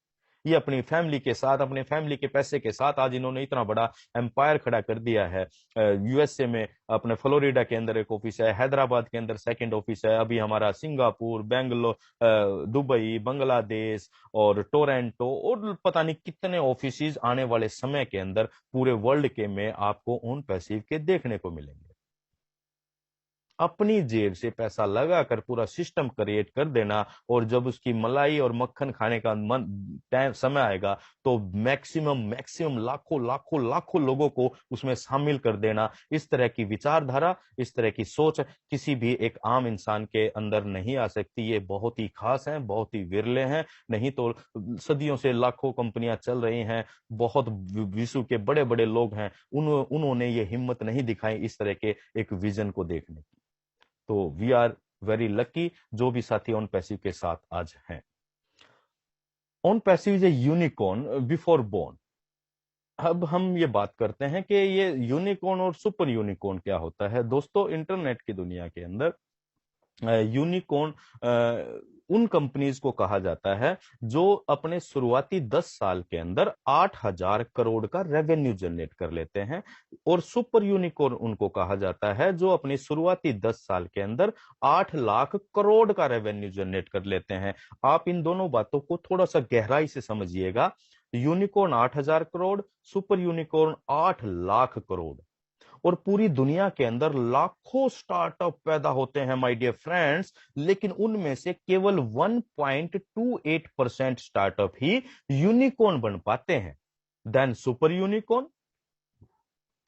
ये अपनी फैमिली के साथ, अपने फैमिली के पैसे के साथ आज इन्होंने इतना बड़ा एम्पायर खड़ा कर दिया है। यूएसए में अपने फ्लोरिडा के अंदर एक ऑफिस है, हैदराबाद के अंदर सेकंड ऑफिस है, अभी हमारा सिंगापुर, बेंगलोर, दुबई, बांग्लादेश और टोरंटो और पता नहीं कितने ऑफिस आने वाले समय के अंदर पूरे वर्ल्ड के में आपको ऑन पैसिव के देखने को मिलेंगे। अपनी जेब से पैसा लगाकर पूरा सिस्टम क्रिएट कर देना और जब उसकी मलाई और मक्खन खाने का समय आएगा तो मैक्सिमम लाखों लोगों को उसमें शामिल कर देना। इस तरह की विचारधारा, इस तरह की सोच किसी भी एक आम इंसान के अंदर नहीं आ सकती। ये बहुत ही खास हैं, बहुत ही विरले हैं, नहीं तो सदियों से लाखों कंपनियां चल रही हैं, बहुत विश्व के बड़े बड़े लोग हैं, उन्होंने ये हिम्मत नहीं दिखाई इस तरह के एक विजन को देखने की। तो वी आर वेरी लकी जो भी साथी ऑन पैसिव के साथ आज हैं। On passive is a unicorn before born. अब हम ये बात करते हैं कि ये यूनिकॉर्न और सुपर यूनिकॉर्न क्या होता है। दोस्तों, इंटरनेट की दुनिया के अंदर यूनिकॉर्न उन कंपनीज को कहा जाता है जो अपने शुरुआती 10 साल के अंदर 8,000 करोड़ का रेवेन्यू जनरेट कर लेते हैं, और सुपर यूनिकॉर्न उनको कहा जाता है जो अपनी शुरुआती 10 साल के अंदर 8 लाख करोड़ का रेवेन्यू जनरेट कर लेते हैं। आप इन दोनों बातों को थोड़ा सा गहराई से समझिएगा। Unicorn 8,000 crore, super unicorn 8 lakh crore. और पूरी दुनिया के अंदर लाखों स्टार्टअप पैदा होते हैं माय डियर फ्रेंड्स, लेकिन उनमें से केवल 1.28% स्टार्टअप ही यूनिकॉर्न बन पाते हैं। Then super unicorn.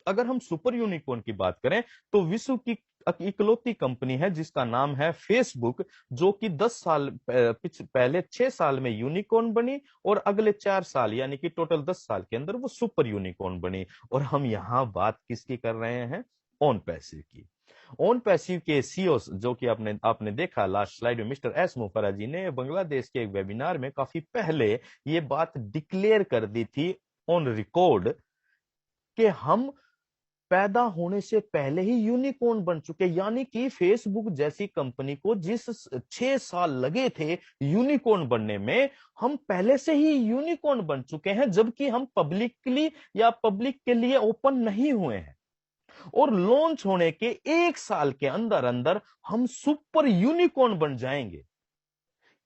अगर हम सुपर यूनिकॉर्न की बात करें तो विश्व की इकलौती कंपनी है जिसका नाम है फेसबुक, जो कि 10 साल पहले 6 साल में यूनिकॉर्न बनी और अगले 4 साल यानी कि टोटल 10 साल के अंदर वो सुपर यूनिकॉर्न बनी। और हम यहां बात किसकी कर रहे हैं? ऑन पैसिव की। ऑन पैसिव के सीईओ जो कि आपने देखा लास्ट स्लाइड में, मिस्टर एस मुफर्रा जी ने बांग्लादेश के एक वेबिनार में काफी पहले ये बात डिक्लेयर कर दी थी ऑन रिकॉर्ड कि हम पैदा होने से पहले ही यूनिकॉर्न बन चुके। यानी कि फेसबुक जैसी कंपनी को जिस 6 साल लगे थे यूनिकॉर्न बनने में, हम पहले से ही यूनिकॉर्न बन चुके हैं, जबकि हम पब्लिकली या पब्लिक के लिए ओपन नहीं हुए हैं। और लॉन्च होने के 1 साल के अंदर अंदर हम सुपर यूनिकॉर्न बन जाएंगे।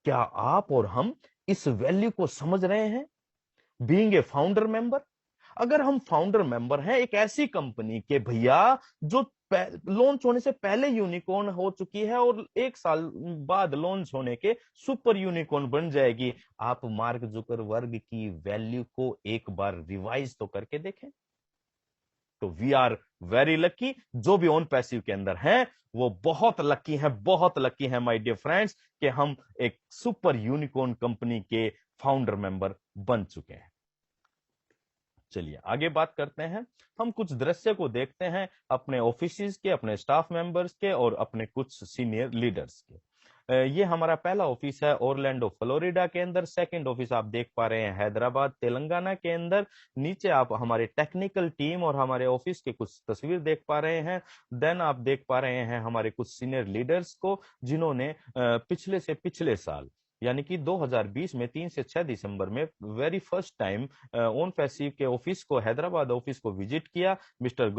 क्या आप और हम इस वैल्यू को समझ रहे हैं? बीइंग ए फाउंडर मेंबर, अगर हम फाउंडर मेंबर हैं एक ऐसी कंपनी के भैया जो लॉन्च होने से पहले यूनिकॉर्न हो चुकी है और 1 साल बाद लॉन्च होने के सुपर यूनिकॉर्न बन जाएगी, आप मार्क जुकरबर्ग की वैल्यू को एक बार रिवाइज तो करके देखें। तो वी आर वेरी लकी। जो भी ऑन पैसिव के अंदर हैं वो बहुत लकी हैं माय डियर फ्रेंड्स कि हम एक सुपर यूनिकॉर्न कंपनी के फाउंडर मेंबर बन चुके हैं। चलिए आगे बात करते हैं। हम कुछ दृश्य को देखते हैं अपने ऑफिसेज के, अपने स्टाफ मेंबर्स के और अपने कुछ सीनियर लीडर्स के। ये हमारा पहला ऑफिस है ओरलैंडो फ्लोरिडा के अंदर। सेकंड ऑफिस आप देख पा रहे हैं हैदराबाद तेलंगाना के अंदर। नीचे आप हमारे टेक्निकल टीम और हमारे ऑफिस के कुछ तस्वीर देख पा रहे हैं। देन आप देख पा रहे हैं हमारे कुछ सीनियर लीडर्स को जिन्होंने पिछले से पिछले साल यानी कि 2020 में 3 से 6 दिसंबर में very first time on passive के ऑफिस को, हैदराबाद ऑफिस को विजिट किया। Mister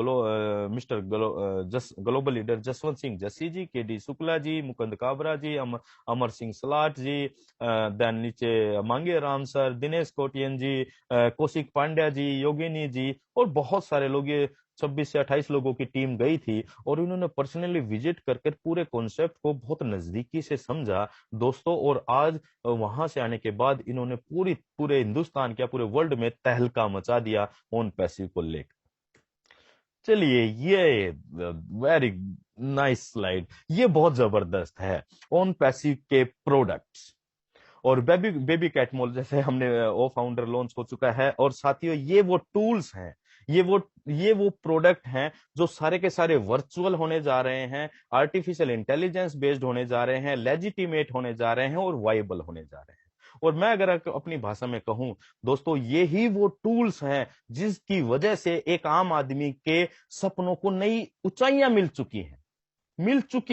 global leader Jaswant Singh Jassi ji, KD Shukla ji, Mukund Kabra ji, Amar Singh Salat ji, then नीचे मांगे राम सर, दिनेश कोटियन जी, कौशिक पांड्या जी, योगिनी जी और बहुत सारे लोग, ये 26 से 28 लोगों की टीम गई थी और इन्होंने पर्सनली विजिट करके पूरे कॉन्सेप्ट को बहुत नजदीकी से समझा दोस्तों। और आज वहां से आने के बाद इन्होंने पूरे हिंदुस्तान क्या पूरे वर्ल्ड में तहलका मचा दिया ऑन पैसिव को लेकर। चलिए ये वेरी नाइस स्लाइड, ये बहुत जबरदस्त है ऑन पैसिव के प्रोडक्ट्स। और बेबी कैट मॉल जैसे हमने वो फाउंडर लॉन्च हो चुका है। और साथियों ये वो टूल्स हैं, ये वो प्रोडक्ट हैं जो सारे के सारे वर्चुअल होने जा रहे हैं, आर्टिफिशियल इंटेलिजेंस बेस्ड होने जा रहे हैं, लेजिटिमेट होने जा रहे हैं और वाइबल होने जा रहे हैं। और मैं अगर अपनी भाषा में कहूं दोस्तों, ये ही वो टूल्स हैं जिसकी वजह से एक आम आदमी के सपनों को नई ऊंचाइयां मिल चुकी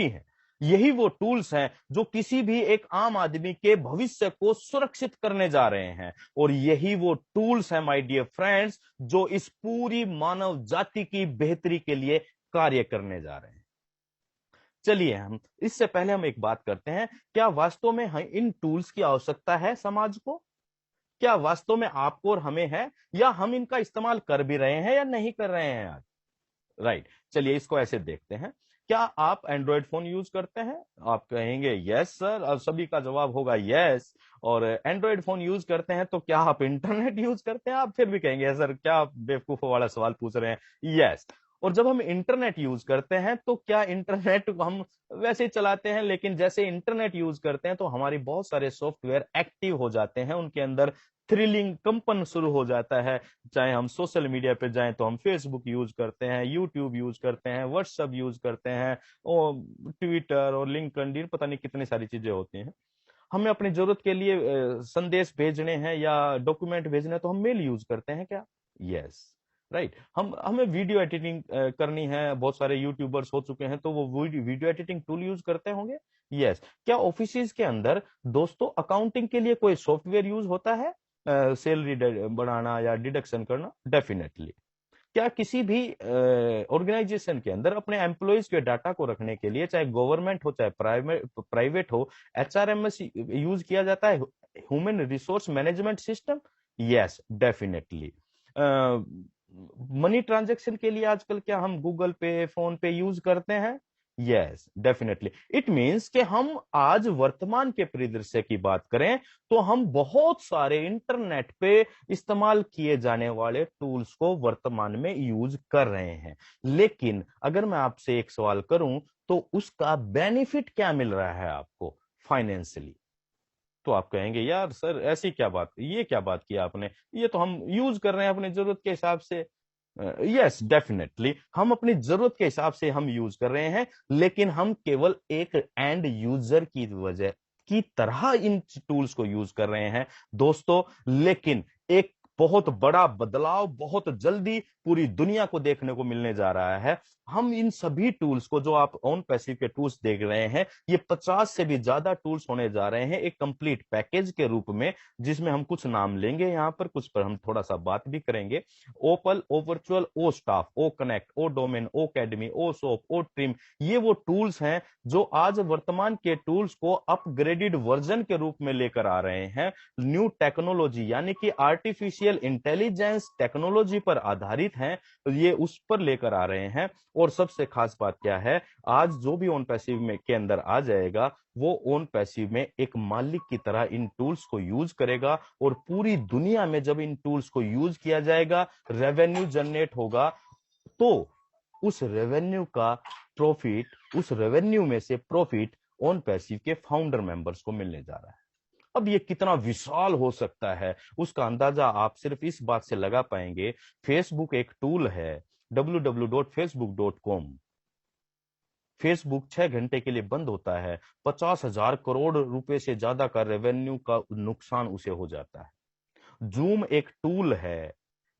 हैं। यही वो टूल्स हैं जो किसी भी एक आम आदमी के भविष्य को सुरक्षित करने जा रहे हैं, और यही वो टूल्स हैं माय डियर फ्रेंड्स जो इस पूरी मानव जाति की बेहतरी के लिए कार्य करने जा रहे हैं। चलिए हम इससे पहले हम एक बात करते हैं, क्या वास्तव में इन टूल्स की आवश्यकता है समाज को? क्या वास्तव में आपको और हमें है, या हम इनका इस्तेमाल कर भी रहे हैं या नहीं कर रहे हैं आज? राइट, चलिए इसको ऐसे देखते हैं। क्या आप एंड्रॉयड फोन यूज करते हैं? आप कहेंगे यस सर, और सभी का जवाब होगा यस। और एंड्रॉयड फोन यूज करते हैं तो क्या आप इंटरनेट यूज करते हैं? आप फिर भी कहेंगे सर क्या आप बेवकूफों वाला सवाल पूछ रहे हैं, यस। और जब हम इंटरनेट यूज करते हैं तो क्या इंटरनेट हम वैसे ही चलाते हैं, लेकिन जैसे इंटरनेट यूज करते हैं तो हमारी बहुत सारे सॉफ्टवेयर एक्टिव हो जाते हैं, उनके अंदर थ्रिलिंग कंपन शुरू हो जाता है। चाहे हम सोशल मीडिया पे जाएं तो हम फेसबुक यूज करते हैं, यूट्यूब यूज करते हैं, व्हाट्सएप यूज करते हैं, और ट्विटर और लिंक्डइन, पता नहीं कितनी सारी चीजें होती हैं। हमें अपनी जरूरत के लिए संदेश भेजने हैं या डॉक्यूमेंट भेजने हैं तो हम मेल यूज करते हैं क्या? Yes, right. हमें वीडियो एडिटिंग करनी है, बहुत सारे यूट्यूबर्स हो चुके हैं तो वो वीडियो एडिटिंग टूल यूज करते होंगे। यस। क्या ऑफिस के अंदर दोस्तों अकाउंटिंग के लिए कोई सॉफ्टवेयर यूज होता है सैलरी बढ़ाना या डिडक्शन करना? डेफिनेटली। क्या किसी भी ऑर्गेनाइजेशन के अंदर अपने एम्प्लॉइज के डाटा को रखने के लिए, चाहे गवर्नमेंट हो चाहे प्राइवेट हो, एचआरएमएस यूज किया जाता है, human resource management system? Yes, definitely. Money transaction के लिए आजकल क्या हम गूगल पे, फोन पे यूज करते हैं? Yes, definitely. इट मीन्स कि हम आज वर्तमान के परिदृश्य की बात करें तो हम बहुत सारे इंटरनेट पे इस्तेमाल किए जाने वाले टूल्स को वर्तमान में यूज कर रहे हैं। लेकिन अगर मैं आपसे एक सवाल करूं तो उसका बेनिफिट क्या मिल रहा है आपको फाइनेंशियली? तो आप कहेंगे यार सर ऐसी क्या बात, ये क्या बात की आपने, ये तो हम यूज कर रहे हैं अपनी जरूरत के हिसाब से। यस, डेफिनेटली हम अपनी जरूरत के हिसाब से हम यूज कर रहे हैं, लेकिन हम केवल एक एंड यूजर की वजह की तरह इन टूल्स को यूज कर रहे हैं दोस्तों। लेकिन एक बहुत बड़ा बदलाव बहुत जल्दी पूरी दुनिया को देखने को मिलने जा रहा है। हम इन सभी टूल्स को, जो आप ऑन पैसिव के टूल्स देख रहे हैं, ये 50 से भी ज्यादा टूल्स होने जा रहे हैं एक कंप्लीट पैकेज के रूप में, जिसमें हम कुछ नाम लेंगे यहां पर, कुछ पर हम थोड़ा सा बात भी करेंगे। ओपल, ओ वर्चुअल, ओ स्टाफ, ओ कनेक्ट, ओ डोमेन, ओ अकेडमी, ओ सोप, ओ ट्रिम, ये वो टूल्स हैं जो आज वर्तमान के टूल्स को अपग्रेडेड वर्जन के रूप में लेकर आ रहे हैं। न्यू टेक्नोलॉजी यानी कि आर्टिफिशियल इंटेलिजेंस टेक्नोलॉजी पर आधारित हैं, ये उस पर लेकर आ रहे हैं। और सबसे खास बात क्या है, आज जो भी ऑन पैसिव में के अंदर आ जाएगा वो ऑन पैसिव में एक मालिक की तरह इन टूल्स को यूज करेगा, और पूरी दुनिया में जब इन टूल्स को यूज किया जाएगा, रेवेन्यू जनरेट होगा, तो उस रेवेन्यू का प्रॉफिट, उस रेवेन्यू में से प्रॉफिट ऑन पैसिव के फाउंडर मेंबर्स को मिलने जा रहा है। अब ये कितना विशाल हो सकता है उसका अंदाजा आप सिर्फ इस बात से लगा पाएंगे। फेसबुक एक टूल है, www.facebook.com। फेसबुक 6 घंटे के लिए बंद होता है, 50,000 करोड़ रुपए से ज्यादा का रेवेन्यू का नुकसान उसे हो जाता है। जूम एक टूल है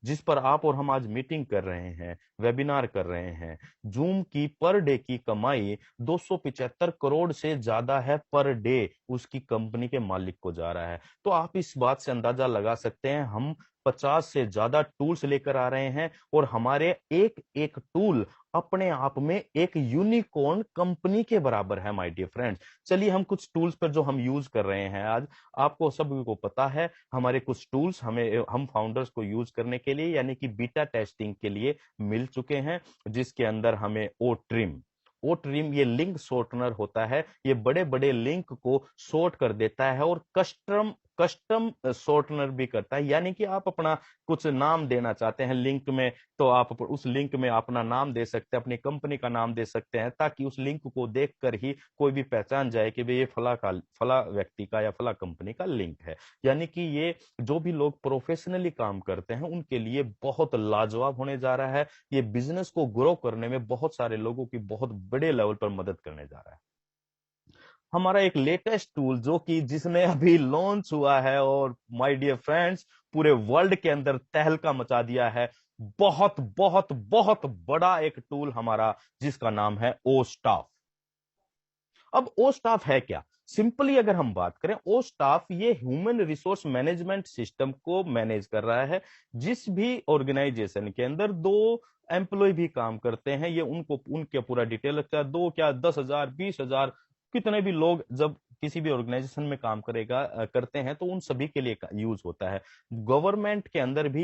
जिस पर आप और हम आज मीटिंग कर रहे हैं, वेबिनार कर रहे हैं। जूम की पर डे की कमाई 275 करोड़ से ज्यादा है पर डे, उसकी कंपनी के मालिक को जा रहा है। तो आप इस बात से अंदाजा लगा सकते हैं हम 50 से ज्यादा टूल्स लेकर आ रहे हैं, और हमारे एक एक टूल अपने आप में एक यूनिकॉर्न कंपनी के बराबर है माय डियर फ्रेंड्स। चलिए हम कुछ टूल्स पर जो हम यूज कर रहे हैं आज, आपको सभी को पता है हमारे कुछ टूल्स हम फाउंडर्स को यूज करने के लिए यानी कि बीटा टेस्टिंग के लिए मिल चुके हैं, जिसके अंदर हमें ओ ट्रिम ये लिंक शॉर्टनर होता है, ये बड़े बड़े लिंक को शॉर्ट कर देता है और कस्टम शॉर्टनर भी करता है। यानी कि आप अपना कुछ नाम देना चाहते हैं लिंक में, तो आप उस लिंक में अपना नाम दे सकते हैं, अपनी कंपनी का नाम दे सकते हैं, ताकि उस लिंक को देखकर ही कोई भी पहचान जाए कि ये फला व्यक्ति का या फला कंपनी का लिंक है। यानी कि ये जो भी लोग प्रोफेशनली काम करते हैं उनके लिए बहुत लाजवाब होने जा रहा है। ये बिजनेस को ग्रो करने में बहुत सारे लोगों की बहुत बड़े लेवल पर मदद करने जा रहा है। हमारा एक लेटेस्ट टूल जो कि जिसने अभी लॉन्च हुआ है और माय डियर फ्रेंड्स पूरे वर्ल्ड के अंदर तहलका मचा दिया है, बहुत बहुत बहुत बड़ा एक टूल हमारा, जिसका नाम है ओ स्टाफ। अब ओ स्टाफ है क्या? सिंपली अगर हम बात करें, ओ स्टाफ ये ह्यूमन रिसोर्स मैनेजमेंट सिस्टम को मैनेज कर रहा है। जिस भी ऑर्गेनाइजेशन के अंदर 2 एम्प्लॉय भी काम करते हैं, ये उनको उनके पूरा डिटेल रखता है। 2 क्या 10,000 20,000 कितने भी लोग जब किसी भी ऑर्गेनाइजेशन में काम करते हैं तो उन सभी के लिए यूज होता है। गवर्नमेंट के अंदर भी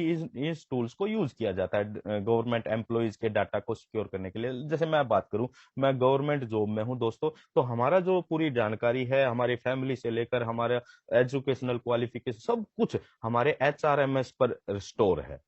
इस टूल्स को यूज किया जाता है गवर्नमेंट एम्प्लॉइज के डाटा को सिक्योर करने के लिए। जैसे मैं बात करूं, मैं गवर्नमेंट जॉब में हूं दोस्तों, तो हमारा जो पूरी जानकारी है हमारी फैमिली से लेकर हमारा एजुकेशनल क्वालिफिकेशन सब कुछ हमारे HRMS पर स्टोर है।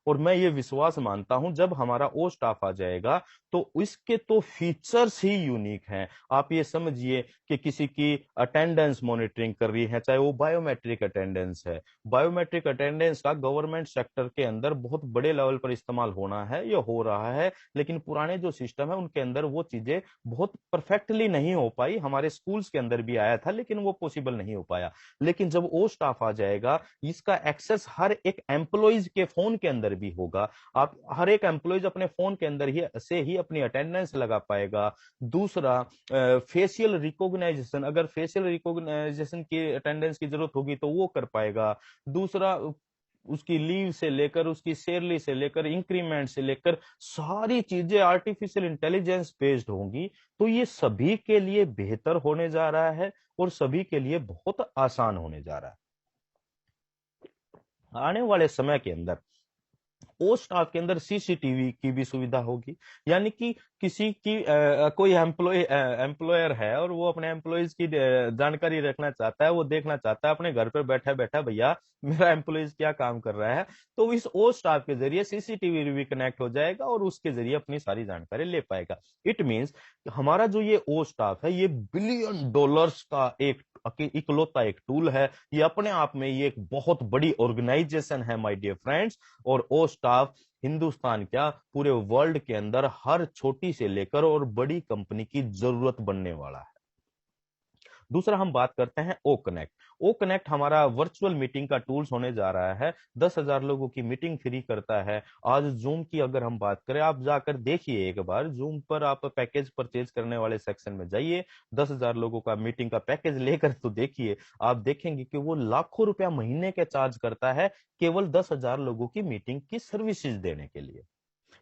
और मैं ये विश्वास मानता हूं जब हमारा ओ स्टाफ आ जाएगा तो इसके तो फीचर्स ही यूनिक हैं। आप ये समझिए कि किसी की अटेंडेंस मॉनिटरिंग कर रही है, चाहे वो बायोमेट्रिक अटेंडेंस है। बायोमेट्रिक अटेंडेंस का गवर्नमेंट सेक्टर के अंदर बहुत बड़े लेवल पर इस्तेमाल होना है, ये हो रहा है, लेकिन पुराने जो सिस्टम है उनके अंदर वो चीजें बहुत परफेक्टली नहीं हो पाई। हमारे स्कूल्स के अंदर भी आया था लेकिन वो पॉसिबल नहीं हो पाया। लेकिन जब ओ स्टाफ आ जाएगा, इसका एक्सेस हर एक एम्प्लॉइज के फोन के अंदर भी होगा। आप हर एक एम्प्लॉइज अपने फोन के अंदर ही अपनी अटेंडेंस लगा पाएगा। दूसरा, फेशियल रिकॉग्नाइजेशन, अगर फेशियल रिकॉग्नाइजेशन की अटेंडेंस की जरूरत होगी तो वो कर पाएगा। दूसरा, उसकी लीव से लेकर उसकी सैलरी से लेकर इंक्रीमेंट से लेकर सारी चीजें आर्टिफिशियल इंटेलिजेंस बेस्ड होंगी। तो ये सभी के लिए बेहतर होने जा रहा है और सभी के लिए बहुत आसान होने जा रहा है। आने वाले समय के अंदर ओ स्टाफ के अंदर CCTV की भी सुविधा होगी। यानी कि किसी की कोई एम्प्लॉयर है और वो अपने एम्प्लॉयज की जानकारी रखना चाहता है, वो देखना चाहता है अपने घर पर बैठा बैठा भैया मेरा एम्प्लॉयज क्या काम कर रहा है, तो इस ओ स्टाफ के जरिए CCTV भी कनेक्ट हो जाएगा और उसके जरिए अपनी सारी जानकारी ले पाएगा। इट मींस हमारा जो ये ओ स्टाफ है ये $बिलियन का एक इकलौता एक टूल है। ये अपने आप में ये एक बहुत बड़ी ऑर्गेनाइजेशन है माय डियर फ्रेंड्स। और ओ स्टाफ हिंदुस्तान क्या पूरे वर्ल्ड के अंदर हर छोटी से लेकर और बड़ी कंपनी की जरूरत बनने वाला है। दूसरा हम बात करते हैं ओ कनेक्ट। ओ कनेक्ट हमारा वर्चुअल मीटिंग का टूल्स होने जा रहा है। 10,000 लोगों की मीटिंग फ्री करता है। आज जूम की अगर हम बात करें, आप जाकर देखिए एक बार जूम पर, आप पैकेज परचेज करने वाले सेक्शन में जाइए, 10,000 लोगों का मीटिंग का पैकेज लेकर तो देखिए, आप देखेंगे कि वो लाखों रुपया महीने के चार्ज करता है केवल 10,000 लोगों की मीटिंग की सर्विसेज देने के लिए।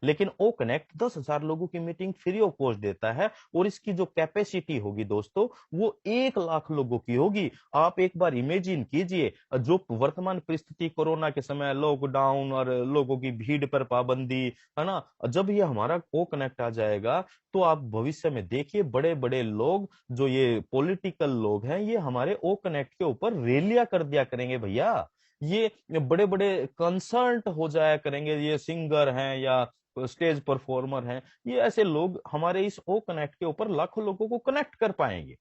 लेकिन ओ कनेक्ट 10,000 लोगों की मीटिंग फ्री ऑफ कॉस्ट देता है और इसकी जो कैपेसिटी होगी दोस्तों वो 1 लाख लोगों की होगी। आप एक बार इमेजिन कीजिए, जो वर्तमान परिस्थिति कोरोना के समय लॉकडाउन और लोगों की भीड़ पर पाबंदी है ना, जब ये हमारा ओ कनेक्ट आ जाएगा तो आप भविष्य में देखिए बड़े बड़े लोग, जो ये पॉलिटिकल लोग हैं, ये हमारे ओ कनेक्ट के ऊपर रैलियां कर दिया करेंगे भैया। ये बड़े बड़े कंसर्ट हो जाया करेंगे, ये सिंगर हैं या स्टेज परफॉर्मर हैं, ये ऐसे लोग हमारे इस ओ कनेक्ट के ऊपर लाखों लोगों को कनेक्ट कर पाएंगे।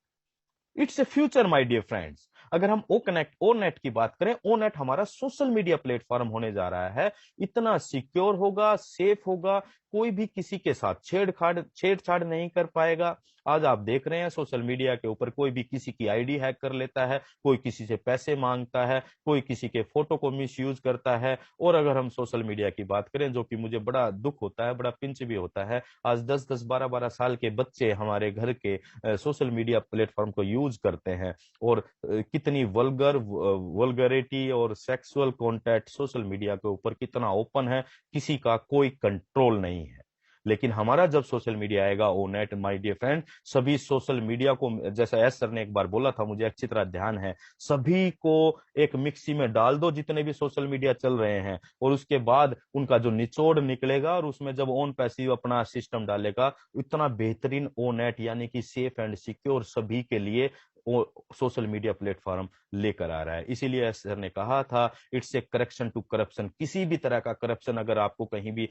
It's a future my dear friends. अगर हम ओ नेट की बात करें, ओ नेट हमारा सोशल मीडिया प्लेटफॉर्म होने जा रहा है। इतना सिक्योर होगा, सेफ होगा, कोई भी किसी के साथ छेड़छाड़ नहीं कर पाएगा। आज आप देख रहे हैं सोशल मीडिया के ऊपर कोई भी किसी की आईडी हैक कर लेता है, कोई किसी से पैसे मांगता है, कोई किसी के फोटो को मिसयूज करता है। और अगर हम सोशल मीडिया की बात करें, जो कि मुझे बड़ा दुख होता है, बड़ा पिंच भी होता है, आज 10-10 12-12 साल के बच्चे हमारे घर के सोशल मीडिया प्लेटफॉर्म को यूज करते हैं और कितनी वल्गरिटी और सेक्सुअल कॉन्टेंट सोशल मीडिया के ऊपर कितना ओपन है, किसी का कोई कंट्रोल नहीं है। लेकिन हमारा जब सोशल मीडिया आएगा ओ नेट माय डियर फ्रेंड, सभी सोशल मीडिया को, जैसा एस सर ने एक बार बोला था, मुझे अच्छी तरह ध्यान है, सभी को एक मिक्सी में डाल दो जितने भी सोशल मीडिया चल रहे हैं, और उसके बाद उनका जो निचोड़ निकलेगा और उसमें जब ऑन पैसिव अपना सिस्टम डालेगा, इतना बेहतरीन ओ नेट यानी कि सेफ एंड सिक्योर सभी के लिए सोशल मीडिया प्लेटफॉर्म लेकर आ रहा है। इसीलिए एस सर ने कहा था it's a correction to corruption. किसी भी तरह का करप्शन अगर आपको कहीं भी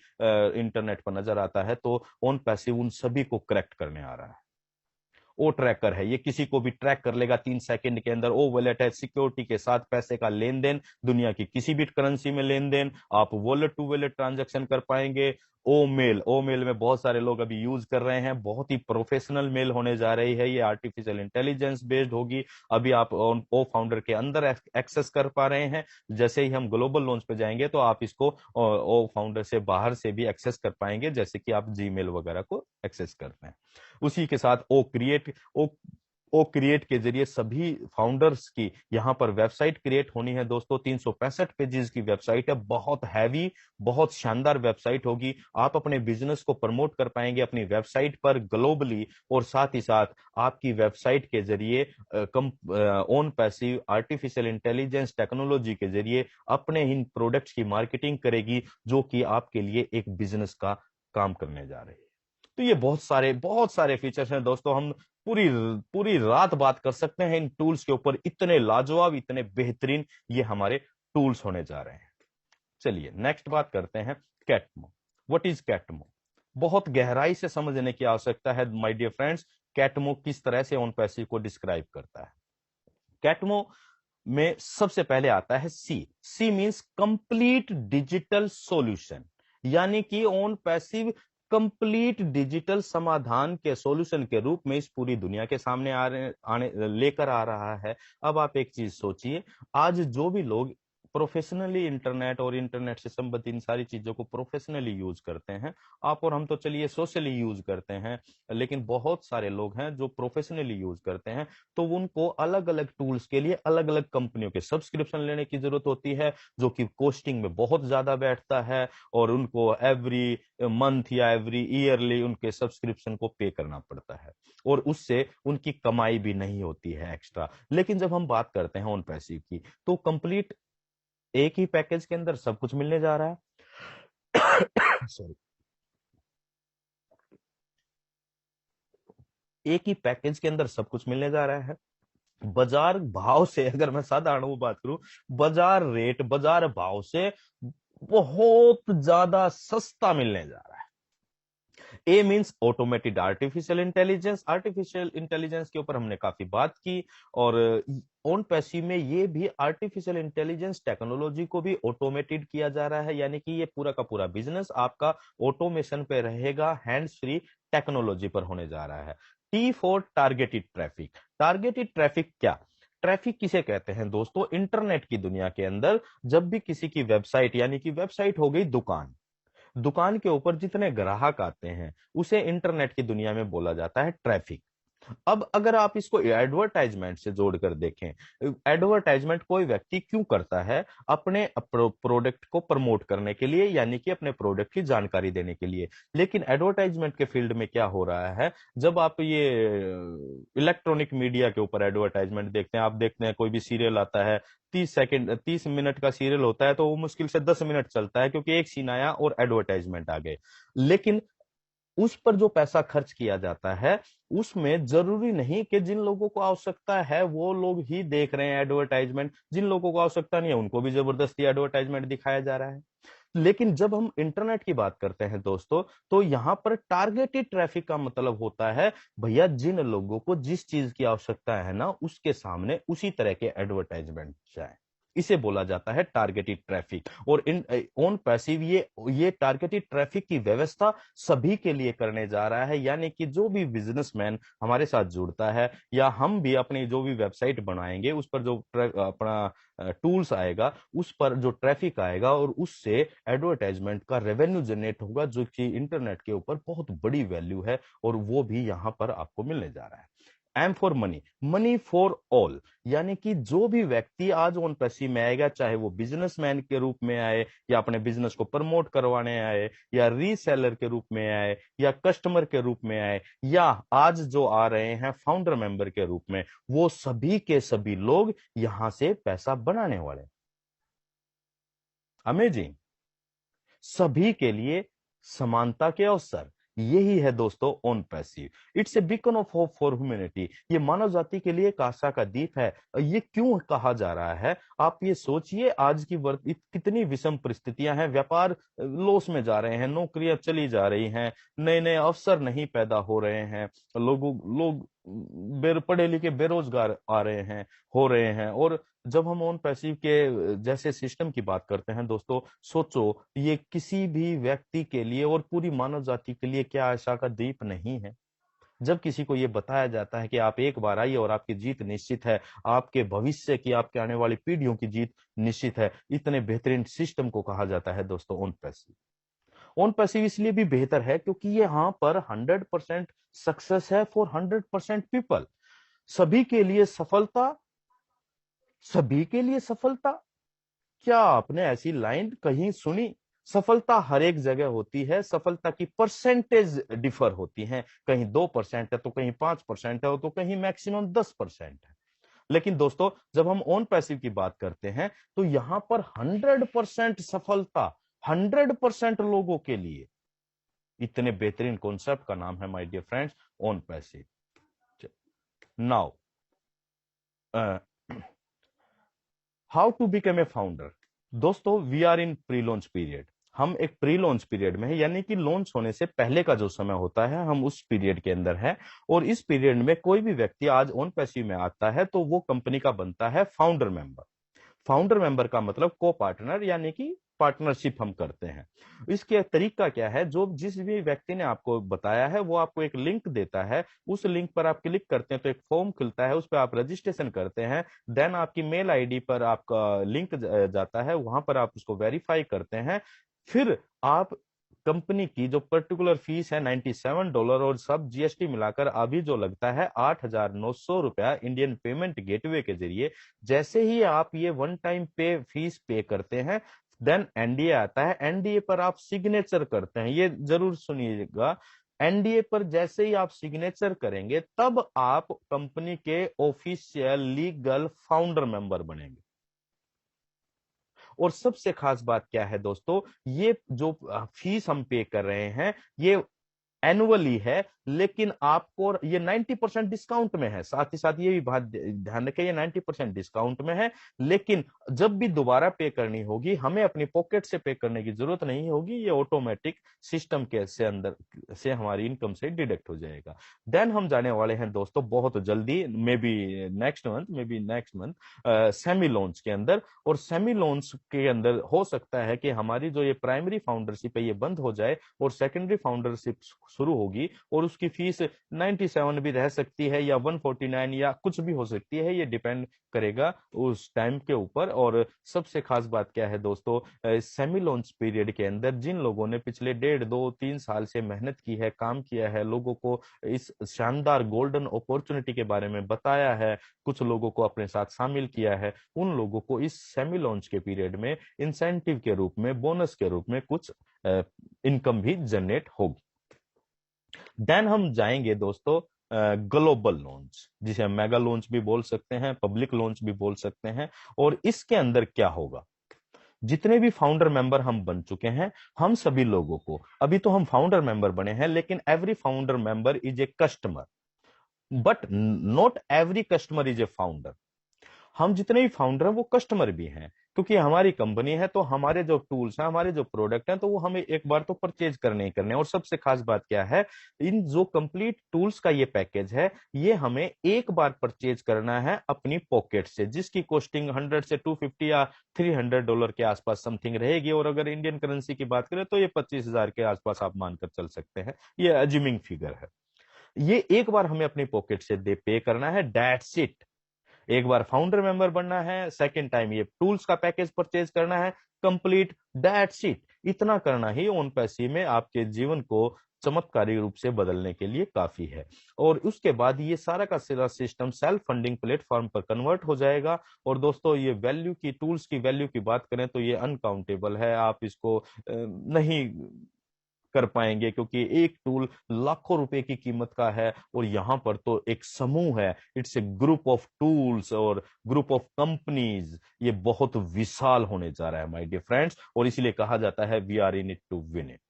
इंटरनेट पर नजर आता है तो ऑन पैसिव उन सभी को करेक्ट करने आ रहा है। ओ ट्रैकर है, ये किसी को भी ट्रैक कर लेगा 3 सेकंड के अंदर। ओ वॉलेट है, सिक्योरिटी के साथ पैसे का लेन देन, दुनिया की किसी भी करेंसी में लेन देन, आप वॉलेट टू वॉलेट ट्रांजैक्शन कर पाएंगे। ओ मेल में बहुत सारे लोग अभी यूज कर रहे हैं, बहुत ही प्रोफेशनल मेल होने जा रही है, ये आर्टिफिशियल इंटेलिजेंस बेस्ड होगी। अभी आप ओ फाउंडर के अंदर एक्सेस कर पा रहे हैं, जैसे ही हम ग्लोबल लॉन्च पे जाएंगे तो आप इसको ओ फाउंडर से बाहर से भी एक्सेस कर पाएंगे, जैसे कि आप जीमेल वगैरह को एक्सेस करते हैं। उसी के साथ ओ क्रिएट के जरिए सभी फाउंडर्स की यहाँ पर वेबसाइट क्रिएट होनी है दोस्तों। 365 पेजेस की वेबसाइट है, बहुत हैवी, बहुत शानदार वेबसाइट होगी। आप अपने बिजनेस को प्रमोट कर पाएंगे अपनी वेबसाइट पर ग्लोबली, और साथ ही साथ आपकी वेबसाइट के जरिए own passive artificial intelligence technology के जरिए अपने इन प्रोडक्ट्स की मार्केटिंग करेगी, जो कि आपके लिए एक बिजनेस का काम करने जा रही है। तो ये बहुत सारे फीचर्स हैं दोस्तों। हम पूरी पूरी रात बात कर सकते हैं इन टूल्स के ऊपर। इतने लाजवाब, इतने बेहतरीन ये हमारे टूल्स होने जा रहे हैं। चलिए नेक्स्ट बात करते हैं कैटमो। What is कैटमो? बहुत गहराई से समझने की आवश्यकता है माय डियर फ्रेंड्स। कैटमो किस तरह से ओन पैसिव को डिस्क्राइब करता है? कैटमो में सबसे पहले आता है सी मींस कंप्लीट डिजिटल सॉल्यूशन, यानी कि ओन पैसिव कंप्लीट डिजिटल समाधान के सॉल्यूशन के रूप में इस पूरी दुनिया के सामने आने लेकर आ रहा है। अब आप एक चीज सोचिए, आज जो भी लोग प्रोफेशनली इंटरनेट और इंटरनेट से संबंधित इन सारी चीजों को प्रोफेशनली यूज करते हैं, आप और हम तो चलिए सोशली यूज करते हैं, लेकिन बहुत सारे लोग हैं जो प्रोफेशनली यूज करते हैं, तो उनको अलग अलग टूल्स के लिए अलग अलग कंपनियों के सब्सक्रिप्शन लेने की जरूरत होती है, जो कि कॉस्टिंग में बहुत ज्यादा बैठता है, और उनको एवरी मंथ या एवरी ईयरली उनके सब्सक्रिप्शन को पे करना पड़ता है, और उससे उनकी कमाई भी नहीं होती है एक्स्ट्रा। लेकिन जब हम बात करते हैं ओन पैसिव की, तो कंप्लीट एक ही पैकेज के अंदर सब कुछ मिलने जा रहा है। सॉरी, एक ही पैकेज के अंदर सब कुछ मिलने जा रहा है। बाजार भाव से, अगर मैं साधारण बात करूं, बाजार रेट, बाजार भाव से बहुत ज्यादा सस्ता मिलने जा रहा है। A means automated artificial intelligence. Artificial intelligence के ऊपर हमने काफी बात की, और ओन पैसिव में ये भी आर्टिफिशियल इंटेलिजेंस टेक्नोलॉजी को भी ऑटोमेटेड किया जा रहा है, यानी कि ये पूरा का पूरा बिजनेस आपका ऑटोमेशन पे रहेगा, हैंड्स फ्री टेक्नोलॉजी पर होने जा रहा है। T for targeted traffic. Targeted traffic क्या? ट्रैफिक किसे कहते हैं दोस्तों? इंटरनेट की दुनिया के अंदर जब भी किसी की वेबसाइट, यानी कि वेबसाइट हो गई दुकान, दुकान के ऊपर जितने ग्राहक आते हैं उसे इंटरनेट की दुनिया में बोला जाता है ट्रैफिक। अब अगर आप इसको एडवर्टाइजमेंट से जोड़कर देखें, एडवर्टाइजमेंट कोई व्यक्ति क्यों करता है? अपने प्रोडक्ट को प्रमोट करने के लिए, यानी कि अपने प्रोडक्ट की जानकारी देने के लिए। लेकिन एडवर्टाइजमेंट के फील्ड में क्या हो रहा है, जब आप ये इलेक्ट्रॉनिक मीडिया के ऊपर एडवर्टाइजमेंट देखते हैं, आप देखते हैं कोई भी सीरियल आता है, 30 मिनट का सीरियल होता है, तो वो मुश्किल से 10 मिनट चलता है, क्योंकि एक सीन आया और एडवर्टाइजमेंट आ गए। लेकिन उस पर जो पैसा खर्च किया जाता है, उसमें जरूरी नहीं कि जिन लोगों को आवश्यकता है वो लोग ही देख रहे हैं एडवर्टाइजमेंट, जिन लोगों को आवश्यकता नहीं है उनको भी जबरदस्ती एडवर्टाइजमेंट दिखाया जा रहा है। लेकिन जब हम इंटरनेट की बात करते हैं दोस्तों, तो यहां पर टारगेटेड ट्रैफिक का मतलब होता है, भैया जिन लोगों को जिस चीज की आवश्यकता है ना, उसके सामने उसी तरह के एडवर्टाइजमेंट जाए, इसे बोला जाता है टारगेटेड ट्रैफिक। और इन ओन पैसिव ये टारगेटेड ट्रैफिक की व्यवस्था सभी के लिए करने जा रहा है, यानी कि जो भी बिजनेसमैन हमारे साथ जुड़ता है, या हम भी अपनी जो भी वेबसाइट बनाएंगे उस पर जो अपना टूल्स आएगा, उस पर जो ट्रैफिक आएगा, और उससे एडवर्टाइजमेंट का रेवेन्यू जनरेट होगा, जो कि इंटरनेट के ऊपर बहुत बड़ी वैल्यू है, और वो भी यहां पर आपको मिलने जा रहा है। M for money, money for all, यानी कि जो भी व्यक्ति आज ओन पैसिव में आएगा, चाहे वो बिजनेसमैन के रूप में आए, या अपने बिजनेस को प्रमोट करवाने आए, या रीसेलर के रूप में आए, या कस्टमर के रूप में आए, या आज जो आ रहे हैं फाउंडर मेंबर के रूप में, वो सभी के सभी लोग यहां से पैसा बनाने वाले। अमेजिंग। सभी के लिए समानता के अवसर, यही है दोस्तों own passive. It's a beacon of hope for humanity. ये मानव जाति के लिए एक आशा का दीप है। ये क्यों कहा जा रहा है? आप ये सोचिए, आज की कितनी विषम परिस्थितियां हैं, व्यापार लॉस में जा रहे हैं, नौकरियां चली जा रही हैं, नए नए अवसर नहीं पैदा हो रहे हैं, लोग पढ़े लिखे बेरोजगार आ रहे हैं, हो रहे हैं। और जब हम ओन पैसिव के जैसे सिस्टम की बात करते हैं दोस्तों, सोचो ये किसी भी व्यक्ति के लिए और पूरी मानव जाति के लिए क्या आशा का दीप नहीं है? जब किसी को ये बताया जाता है कि आप एक बार आइए और आपकी जीत निश्चित है, आपके भविष्य की, आपके आने वाली पीढ़ियों की जीत निश्चित है, इतने बेहतरीन सिस्टम को कहा जाता है दोस्तों ओन पैसिव। ओन पैसिव इसलिए भी बेहतर है क्योंकि ये यहाँ पर 100% सक्सेस है फॉर 100% पीपल। सभी के लिए सफलता, सभी के लिए सफलता। क्या आपने ऐसी लाइन कहीं सुनी? सफलता हर एक जगह होती है, सफलता की परसेंटेज डिफर होती है, कहीं 2% है तो कहीं 5% है तो कहीं मैक्सिमम 10% है। लेकिन दोस्तों जब हम ओन पैसिव की बात करते हैं तो यहां पर 100% सफलता 100% लोगों के लिए। इतने बेहतरीन कॉन्सेप्ट का नाम है my dear friends own passive. Now how to become a founder. दोस्तों we are in pre launch period. हम एक प्री लॉन्च पीरियड में है, यानी कि लॉन्च होने से पहले का जो समय होता है हम उस पीरियड के अंदर है। और इस पीरियड में कोई भी व्यक्ति आज ओन पैसिव में आता है तो वो कंपनी का बनता है फाउंडर मेंबर। फाउंडर मेंबर का मतलब को पार्टनर, यानी कि पार्टनरशिप हम करते हैं। इसके तरीका क्या है, जो जिस भी व्यक्ति ने आपको बताया है वो आपको एक लिंक देता है, उस लिंक पर आप क्लिक करते हैं तो एक फॉर्म खुलता है, उस पर आप रजिस्ट्रेशन करते हैं। देन आपकी मेल आईडी पर आपका लिंक जाता है, वहां पर आप उसको वेरीफाई करते हैं। फिर आप कंपनी की जो पर्टिकुलर फीस है $97 और सब जीएसटी मिलाकर अभी जो लगता है ₹8,900 इंडियन पेमेंट गेटवे के जरिए। जैसे ही आप ये वन टाइम पे फीस पे करते हैं देन एनडीए आता है। एनडीए पर आप सिग्नेचर करते हैं, ये जरूर सुनिएगा। एनडीए पर जैसे ही आप सिग्नेचर करेंगे तब आप कंपनी के ऑफिशियल लीगल फाउंडर मेंबर बनेंगे। और सबसे खास बात क्या है दोस्तों, ये जो फीस हम पे कर रहे हैं ये एनुअली है, लेकिन आपको ये 90% डिस्काउंट में है। साथ ही साथ ये भी बात ध्यान रखें, ये 90% डिस्काउंट में है, लेकिन जब भी दोबारा पे करनी होगी हमें अपनी पॉकेट से पे करने की जरूरत नहीं होगी, ये ऑटोमेटिक सिस्टम के से अंदर से हमारी इनकम से डिडक्ट हो जाएगा। देन हम जाने वाले हैं दोस्तों बहुत जल्दी, may be next month semi launch के अंदर। और सेमी लॉन्च के अंदर हो सकता है कि हमारी जो ये प्राइमरी फाउंडरशिप है ये बंद हो जाए और सेकेंडरी फाउंडरशिप शुरू होगी, और उसकी फीस 97 भी रह सकती है या 149 या कुछ भी हो सकती है, ये डिपेंड करेगा उस टाइम के ऊपर। और सबसे खास बात क्या है दोस्तों, सेमी लॉन्च पीरियड के अंदर जिन लोगों ने पिछले 1.5-2-3 साल से मेहनत की है, काम किया है, लोगों को इस शानदार गोल्डन अपॉर्चुनिटी के बारे में बताया है, कुछ लोगों को अपने साथ शामिल किया है, उन लोगों को इस सेमी लॉन्च के पीरियड में इंसेंटिव के रूप में, बोनस के रूप में कुछ इनकम भी जनरेट होगी। देन हम जाएंगे दोस्तों ग्लोबल लॉन्च, जिसे हम मेगा लॉन्च भी बोल सकते हैं, पब्लिक लॉन्च भी बोल सकते हैं। और इसके अंदर क्या होगा, जितने भी फाउंडर मेंबर हम बन चुके हैं, हम सभी लोगों को, अभी तो हम फाउंडर मेंबर बने हैं, लेकिन every founder member is a customer, but not every customer is a founder. हम जितने भी फाउंडर हैं वो कस्टमर भी हैं, क्योंकि हमारी कंपनी है तो हमारे जो टूल्स हैं, हमारे जो प्रोडक्ट हैं, तो वो हमें एक बार तो परचेज करने ही करने हैं। और सबसे खास बात क्या है, इन जो कंप्लीट टूल्स का ये पैकेज है ये हमें एक बार परचेज करना है अपनी पॉकेट से, जिसकी कॉस्टिंग 100 से 250 या $300 के आसपास समथिंग रहेगी। और अगर इंडियन करेंसी की बात करें तो ये 25,000 के आसपास आप मानकर चल सकते हैं, ये अज्यूमिंग फिगर है। ये एक बार हमें अपनी पॉकेट से दे पे करना है, दैट्स इट। एक बार फाउंडर मेंबर बनना है, सेकंड टाइम ये टूल्स का पैकेज परचेज करना है, कंप्लीट, दैट्स इट। इतना करना ही ओन पैसिव में आपके जीवन को चमत्कारी रूप से बदलने के लिए काफी है। और उसके बाद ये सारा का सारा सिस्टम सेल्फ फंडिंग प्लेटफॉर्म पर कन्वर्ट हो जाएगा। और दोस्तों ये वैल्यू की, टूल्स की वैल्यू की बात करें तो ये अनकाउंटेबल है, आप इसको नहीं कर पाएंगे, क्योंकि एक टूल लाखों रुपए की कीमत का है और यहां पर तो एक समूह है, it's a group of tools और ग्रुप ऑफ कंपनीज, ये बहुत विशाल होने जा रहा है माय डियर फ्रेंड्स, और इसीलिए कहा जाता है we are in it to win it.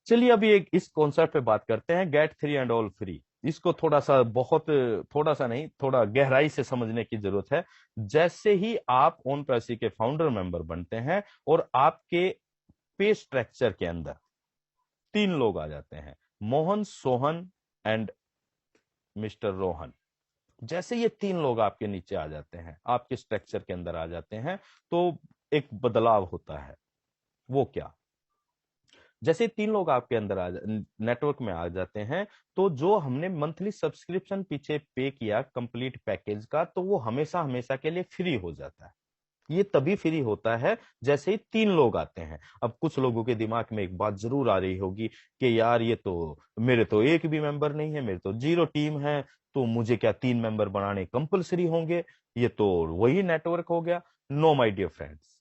चलिए अभी एक इस कॉन्सेप्ट पे बात करते हैं, गेट 3 एंड ऑल फ्री। इसको थोड़ा सा, बहुत थोड़ा सा नहीं, थोड़ा गहराई से समझने की जरूरत है। जैसे ही आप ओन पैसिव के फाउंडर मेंबर बनते हैं और आपके पे स्ट्रक्चर के अंदर 3 लोग आ जाते हैं, मोहन, सोहन एंड मिस्टर रोहन। जैसे ये 3 लोग आपके नीचे आ जाते हैं, आपके स्ट्रक्चर के अंदर आ जाते हैं, तो एक बदलाव होता है। वो क्या, जैसे 3 लोग आपके अंदर नेटवर्क में आ जाते हैं, तो जो हमने मंथली सब्सक्रिप्शन पीछे पे किया कंप्लीट पैकेज का, तो वो हमेशा हमेशा के लिए फ्री हो जाता है। ये तभी फ्री होता है जैसे ही 3 लोग आते हैं। अब कुछ लोगों के दिमाग में एक बात जरूर आ रही होगी कि यार ये तो मेरे तो एक भी मेंबर नहीं है, मेरे तो 0 टीम है, तो मुझे क्या 3 मेंबर बनाने कंपलसरी होंगे? ये तो वही नेटवर्क हो गया। नो माय डियर फ्रेंड्स,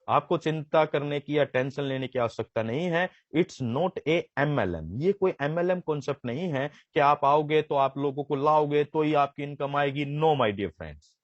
आपको चिंता करने की या टेंशन लेने की आवश्यकता नहीं है। It's not a MLM. ये कोई एमएलएम कॉन्सेप्ट नहीं है कि आप आओगे तो आप लोगों को लाओगे तो ही आपकी इनकम आएगी। नो माय डियर फ्रेंड्स,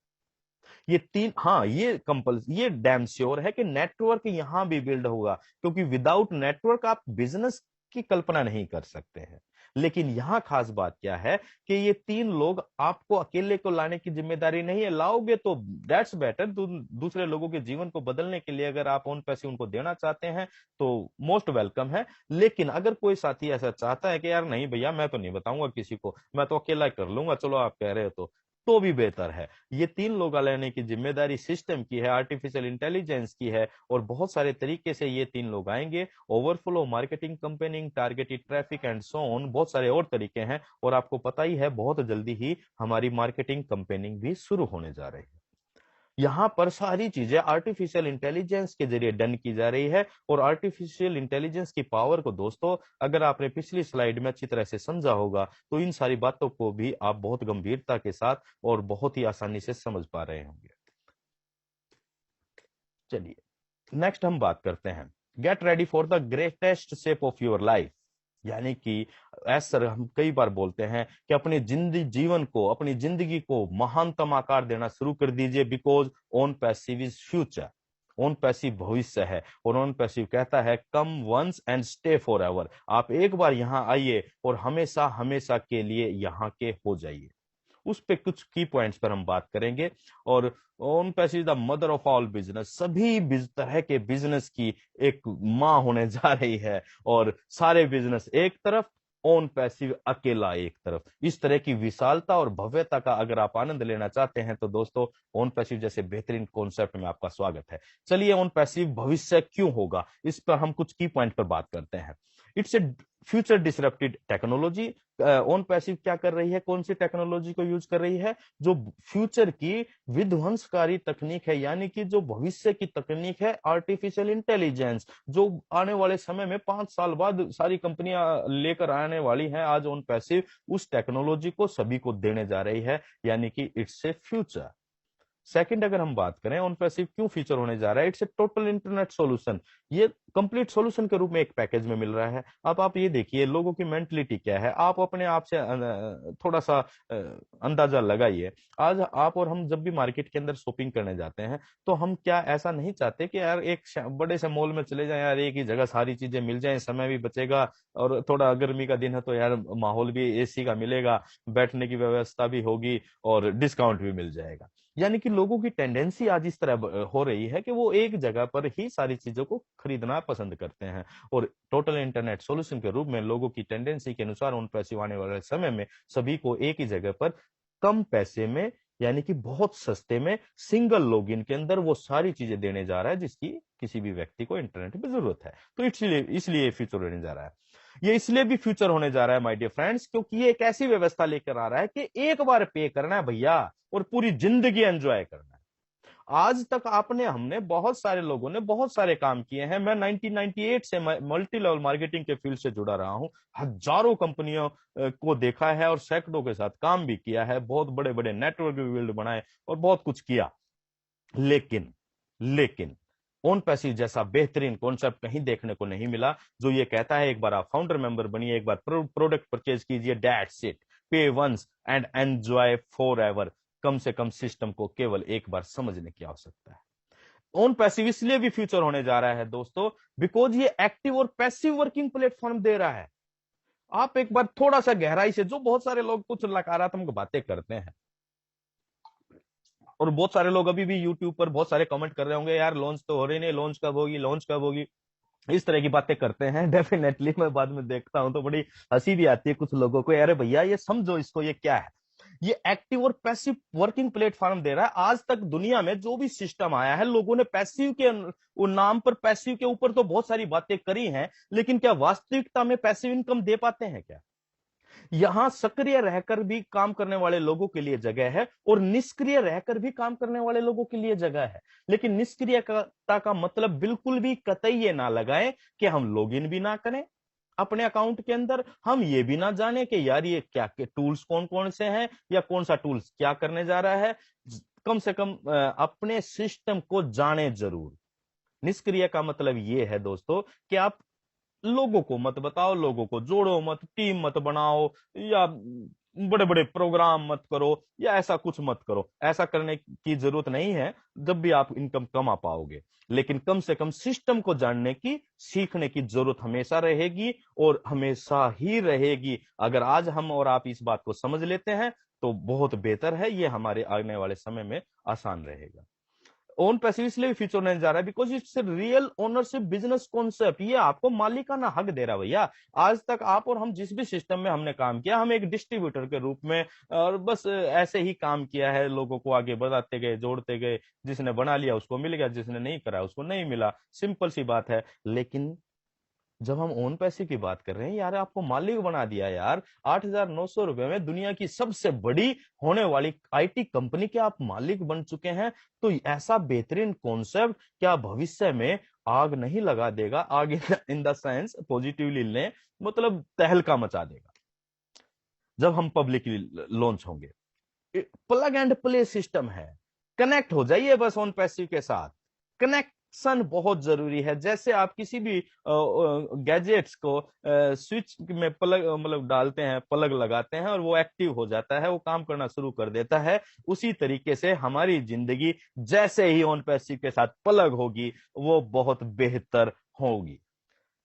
ये तीन, हाँ, ये डैम श्योर है कि नेटवर्क यहां भी बिल्ड होगा, क्योंकि विदाउट नेटवर्क आप बिजनेस की कल्पना नहीं कर सकते हैं। लेकिन यहां खास बात क्या है कि ये 3 लोग आपको अकेले को लाने की जिम्मेदारी नहीं है। लाओगे तो दैट्स बेटर। दूसरे लोगों के जीवन को बदलने के लिए अगर आप उन पैसे उनको देना चाहते हैं तो मोस्ट वेलकम है। लेकिन अगर कोई साथी ऐसा चाहता है कि यार नहीं भैया, मैं तो नहीं बताऊंगा किसी को, मैं तो अकेला कर लूंगा, चलो आप कह रहे हो तो भी बेहतर है। ये 3 लोग लेने की जिम्मेदारी सिस्टम की है, आर्टिफिशियल इंटेलिजेंस की है, और बहुत सारे तरीके से ये 3 लोग आएंगे। Overflow marketing, campaigning, targeted traffic and so on, बहुत सारे और तरीके हैं। और आपको पता ही है बहुत जल्दी ही हमारी मार्केटिंग कंपेनिंग भी शुरू होने जा रही है। यहां पर सारी चीजें आर्टिफिशियल इंटेलिजेंस के जरिए डन की जा रही है। और आर्टिफिशियल इंटेलिजेंस की पावर को दोस्तों, अगर आपने पिछली स्लाइड में अच्छी तरह से समझा होगा तो इन सारी बातों को भी आप बहुत गंभीरता के साथ और बहुत ही आसानी से समझ पा रहे होंगे। चलिए नेक्स्ट हम बात करते हैं, get ready for the greatest shape of your life. यानी कि सर हम कई बार बोलते हैं कि अपने जीवन को, अपनी जिंदगी को महानतम आकार देना शुरू कर दीजिए, because on passive is future. On passive भविष्य है, और ऑन पैसिव कहता है come once and stay forever. आप एक बार यहां आइए और हमेशा हमेशा के लिए यहाँ के हो जाइए। उस पे कुछ की पॉइंट्स पर हम बात करेंगे। और own passive the mother of all business, सभी तरह के बिजनेस की एक माँ होने जा रही है। और सारे बिजनेस एक तरफ, ओन पैसिव अकेला एक तरफ। इस तरह की विशालता और भव्यता का अगर आप आनंद लेना चाहते हैं तो दोस्तों ओन पैसिव जैसे बेहतरीन कॉन्सेप्ट में आपका स्वागत है। चलिए ओन पैसिव भविष्य क्यों होगा, इस पर हम कुछ की पॉइंट पर बात करते हैं। It's a future disrupted technology. Own passive क्या कर रही है, कौन सी टेक्नोलॉजी को यूज कर रही है? जो फ्यूचर की विध्वंसकारी तकनीक है, यानी कि जो भविष्य की तकनीक है, आर्टिफिशियल इंटेलिजेंस, जो आने वाले समय में 5 साल बाद सारी कंपनियां लेकर आने वाली हैं। आज ओन पैसिव उस टेक्नोलॉजी को सभी को देने जा रही है, यानी कि इट्स ए फ्यूचर। सेकंड, अगर हम बात करें ऑन पैसिव क्यों फीचर होने जा रहा है, it's a total internet solution. ये कंप्लीट सॉल्यूशन के रूप में एक पैकेज में मिल रहा है। अब आप ये देखिए लोगों की मेंटलिटी क्या है, आप अपने आप से थोड़ा सा अंदाजा लगाइए। आज आप और हम जब भी मार्केट के अंदर शॉपिंग करने जाते हैं तो हम क्या ऐसा नहीं चाहते कि यार एक बड़े से मॉल में चले जाएं, यार एक ही जगह सारी चीजें मिल जाएं, समय भी बचेगा, और थोड़ा गर्मी का दिन है तो यार माहौल भी एसी का मिलेगा, बैठने की व्यवस्था भी होगी और डिस्काउंट भी मिल जाएगा। यानी कि लोगों की टेंडेंसी आज इस तरह हो रही है कि वो एक जगह पर ही सारी चीजों को खरीदना पसंद करते हैं। और टोटल इंटरनेट सॉल्यूशन के रूप में लोगों की टेंडेंसी के अनुसार उन पैसे आने वाले समय में सभी को एक ही जगह पर कम पैसे में, यानी कि बहुत सस्ते में, सिंगल लॉगिन के अंदर वो सारी चीजें देने जा रहा है जिसकी किसी भी व्यक्ति को इंटरनेट पे जरूरत है। तो इसलिए फ्यूचर होने जा रहा है। ये इसलिए भी फ्यूचर होने जा रहा है माय डियर फ्रेंड्स, क्योंकि ये एक ऐसी व्यवस्था लेकर आ रहा है कि एक बार पे करना है भैया और पूरी जिंदगी एंजॉय करना है। आज तक हमने बहुत सारे लोगों ने बहुत सारे काम किए हैं। मैं 1998 से मल्टी लेवल मार्केटिंग के फील्ड से जुड़ा रहा हूं। हजारों कंपनियों को देखा है और सैकड़ों के साथ काम भी किया है, बहुत बड़े बड़े नेटवर्क भी बिल्ड बनाए और बहुत कुछ किया। लेकिन ओन पैसिव जैसा बेहतरीन कॉन्सेप्ट कहीं देखने को नहीं मिला, जो ये कहता है एक बार आप फाउंडर मेंबर बनिए, एक बार प्रोडक्ट परचेज कीजिए, that's it, pay once and enjoy forever. कम से कम सिस्टम को केवल एक बार समझने की आवश्यकता है। ओन पैसिव इसलिए भी फ्यूचर होने जा रहा है दोस्तों, बिकॉज ये एक्टिव और पैसिव वर्किंग प्लेटफॉर्म दे रहा है। आप एक बार थोड़ा सा गहराई से, जो बहुत सारे लोग कुछ नकारात्मक बातें करते हैं, और बहुत सारे लोग अभी भी यूट्यूब पर बहुत सारे कमेंट कर रहे होंगे, यार लॉन्च तो हो रही नहीं, लॉन्च कब होगी, लॉन्च कब होगी, इस तरह की बातें करते हैं। डेफिनेटली मैं बाद में देखता हूं तो बड़ी हंसी भी आती है कुछ लोगों को, अरे भैया ये समझो इसको, ये क्या है। ये एक्टिव और पैसिव वर्किंग प्लेटफॉर्म दे रहा है। आज तक दुनिया में जो भी सिस्टम आया है, लोगों ने पैसिव के नाम पर, पैसिव के ऊपर तो बहुत सारी बातें करी हैं, लेकिन क्या वास्तविकता में पैसिव इनकम दे पाते हैं क्या? यहां सक्रिय रहकर भी काम करने वाले लोगों के लिए जगह है और निष्क्रिय रहकर भी काम करने वाले लोगों के लिए जगह है। लेकिन निष्क्रियता का मतलब बिल्कुल भी कतई ये ना लगाएं कि हम लॉगिन भी ना करें अपने अकाउंट के अंदर, हम ये भी ना जाने कि यार ये क्या के टूल्स कौन कौन से हैं या कौन सा टूल्स क्या करने जा रहा है। कम से कम अपने सिस्टम को जाने जरूर। निष्क्रिय का मतलब ये है दोस्तों कि आप लोगों को मत बताओ, लोगों को जोड़ो मत, टीम मत बनाओ, या बड़े बड़े प्रोग्राम मत करो, या ऐसा कुछ मत करो। ऐसा करने की जरूरत नहीं है जब भी आप इनकम कमा पाओगे। लेकिन कम से कम सिस्टम को जानने की, सीखने की जरूरत हमेशा रहेगी और हमेशा ही रहेगी। अगर आज हम और आप इस बात को समझ लेते हैं तो बहुत बेहतर है, ये हमारे आने वाले समय में आसान रहेगा। ओन पैसिव इसलिए फ्यूचर होने जा रहा है because it's real ownership business concept. ये आपको मालिकाना हक दे रहा है भैया। आज तक आप और हम जिस भी सिस्टम में हमने काम किया, हम एक डिस्ट्रीब्यूटर के रूप में और बस ऐसे ही काम किया है, लोगों को आगे बढ़ाते गए, जोड़ते गए। जिसने बना लिया उसको मिल गया, जिसने नहीं करा उसको नहीं मिला, सिंपल सी बात है। लेकिन जब हम ओन पैसे की बात कर रहे हैं, यार आपको मालिक बना दिया यार। 8,900 रुपए में दुनिया की सबसे बड़ी होने वाली आईटी कंपनी के आप मालिक बन चुके हैं। तो ऐसा बेहतरीन कॉन्सेप्ट क्या भविष्य में आग नहीं लगा देगा? आगे इन द सेंस पॉजिटिवली लें, मतलब तहलका मचा देगा जब हम पब्लिकली लॉन्च होंगे। प्लग एंड प्ले सिस्टम है, कनेक्ट हो जाइए बस ओन पैसिव के साथ। कनेक्शन बहुत जरूरी है। जैसे आप किसी भी गैजेट्स को स्विच में प्लग मतलब डालते हैं, प्लग लगाते हैं और वो एक्टिव हो जाता है, वो काम करना शुरू कर देता है। उसी तरीके से हमारी जिंदगी जैसे ही ओन पैसिव के साथ प्लग होगी वो बहुत बेहतर होगी।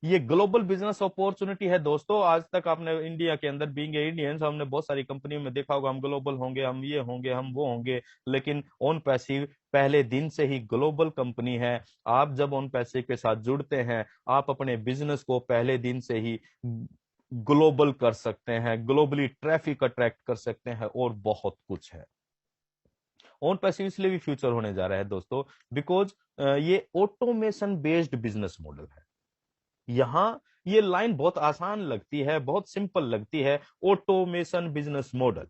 ये ग्लोबल बिजनेस अपॉर्चुनिटी है दोस्तों। आज तक आपने इंडिया के अंदर बीइंग इंडियंस हमने बहुत सारी कंपनियों में देखा होगा, हम ग्लोबल होंगे, हम ये होंगे, हम वो होंगे। लेकिन ओन पैसिव पहले दिन से ही ग्लोबल कंपनी है। आप जब ओन पैसिव के साथ जुड़ते हैं, आप अपने बिजनेस को पहले दिन से ही ग्लोबल कर सकते हैं, ग्लोबली ट्रैफिक अट्रैक्ट कर सकते हैं और बहुत कुछ है। ओन पैसिव इसलिए भी फ्यूचर होने जा रहा है दोस्तों बिकॉज ये ऑटोमेशन बेस्ड बिजनेस मॉडल है। यहां ये लाइन बहुत आसान लगती है, बहुत सिंपल लगती है, ऑटोमेशन बिजनेस मॉडल।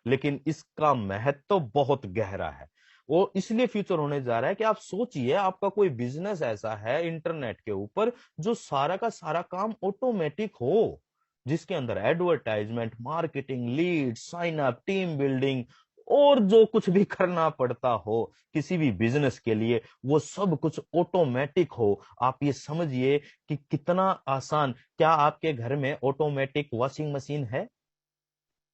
लेकिन इसका महत्व बहुत गहरा है। वो इसलिए फ्यूचर होने जा रहा है कि आप सोचिए, आपका कोई बिजनेस ऐसा है इंटरनेट के ऊपर जो सारा का सारा काम ऑटोमेटिक हो, जिसके अंदर advertisement, marketing, lead, sign up, team building और जो कुछ भी करना पड़ता हो किसी भी बिजनेस के लिए, वो सब कुछ ऑटोमेटिक हो। आप ये समझिए कि कितना आसान। क्या आपके घर में ऑटोमेटिक वॉशिंग मशीन है?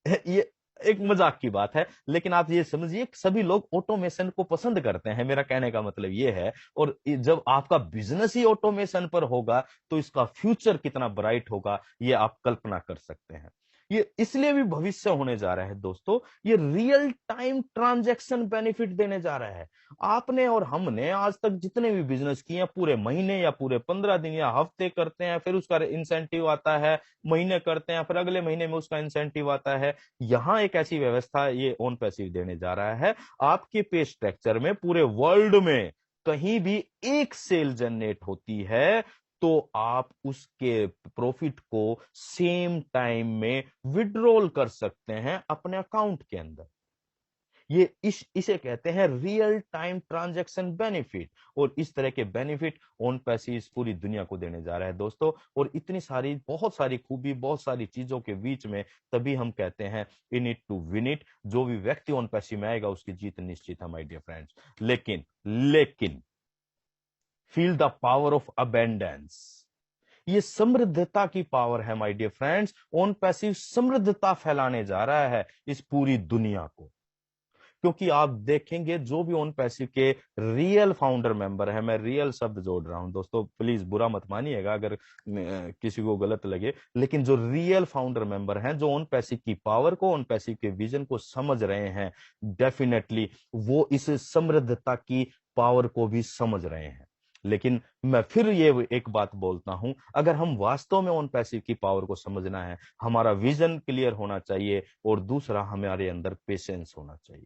ये एक मजाक की बात है, लेकिन आप ये समझिए सभी लोग ऑटोमेशन को पसंद करते हैं। मेरा कहने का मतलब ये है। और जब आपका बिजनेस ही ऑटोमेशन पर होगा तो इसका फ्यूचर कितना ब्राइट होगा, ये आप कल्पना कर सकते हैं। ये इसलिए भी भविष्य होने जा रहा है दोस्तों। ये रियल टाइम ट्रांजैक्शन बेनिफिट देने जा रहा है। आपने और हमने आज तक जितने भी बिजनेस किए, पूरे महीने या पूरे 15 दिन या हफ्ते करते हैं, फिर उसका इंसेंटिव आता है, महीने करते हैं, फिर अगले महीने में उसका इंसेंटिव आता है। यहां एक ऐसी व्यवस्था ये ओन पैसिव देने जा रहा है। आपके पे स्ट्रक्चर में पूरे वर्ल्ड में कहीं भी एक सेल जनरेट होती है तो आप उसके प्रॉफिट को सेम टाइम में विड्रॉल कर सकते हैं अपने अकाउंट के अंदर। ये इसे कहते हैं रियल टाइम ट्रांजैक्शन बेनिफिट। और इस तरह के बेनिफिट ओन पैसिव पूरी दुनिया को देने जा रहा है दोस्तों। और इतनी सारी, बहुत सारी खूबी, बहुत सारी चीजों के बीच में तभी हम कहते हैं in it to win it. जो भी व्यक्ति ओन पैसिव में आएगा उसकी जीत निश्चित है माय डियर फ्रेंड्स। लेकिन feel the power of abundance. ये समृद्धता की पावर है my dear friends. Own passive समृद्धता फैलाने जा रहा है इस पूरी दुनिया को। क्योंकि आप देखेंगे जो भी ओन पैसिव के रियल फाउंडर मेंबर है, मैं रियल शब्द जोड़ रहा हूं दोस्तों, प्लीज बुरा मत मानिएगा अगर किसी को गलत लगे। लेकिन जो रियल फाउंडर मेंबर हैं, जो ओन पैसिव की पावर को, ओन पैसिव के विजन को समझ रहे हैं, डेफिनेटली वो इस समृद्धता की पावर को भी समझ रहे हैं। लेकिन मैं फिर ये एक बात बोलता हूं, अगर हम वास्तव में ओन पैसिव की पावर को समझना है, हमारा विजन क्लियर होना चाहिए और दूसरा हमारे अंदर पेशेंस होना चाहिए।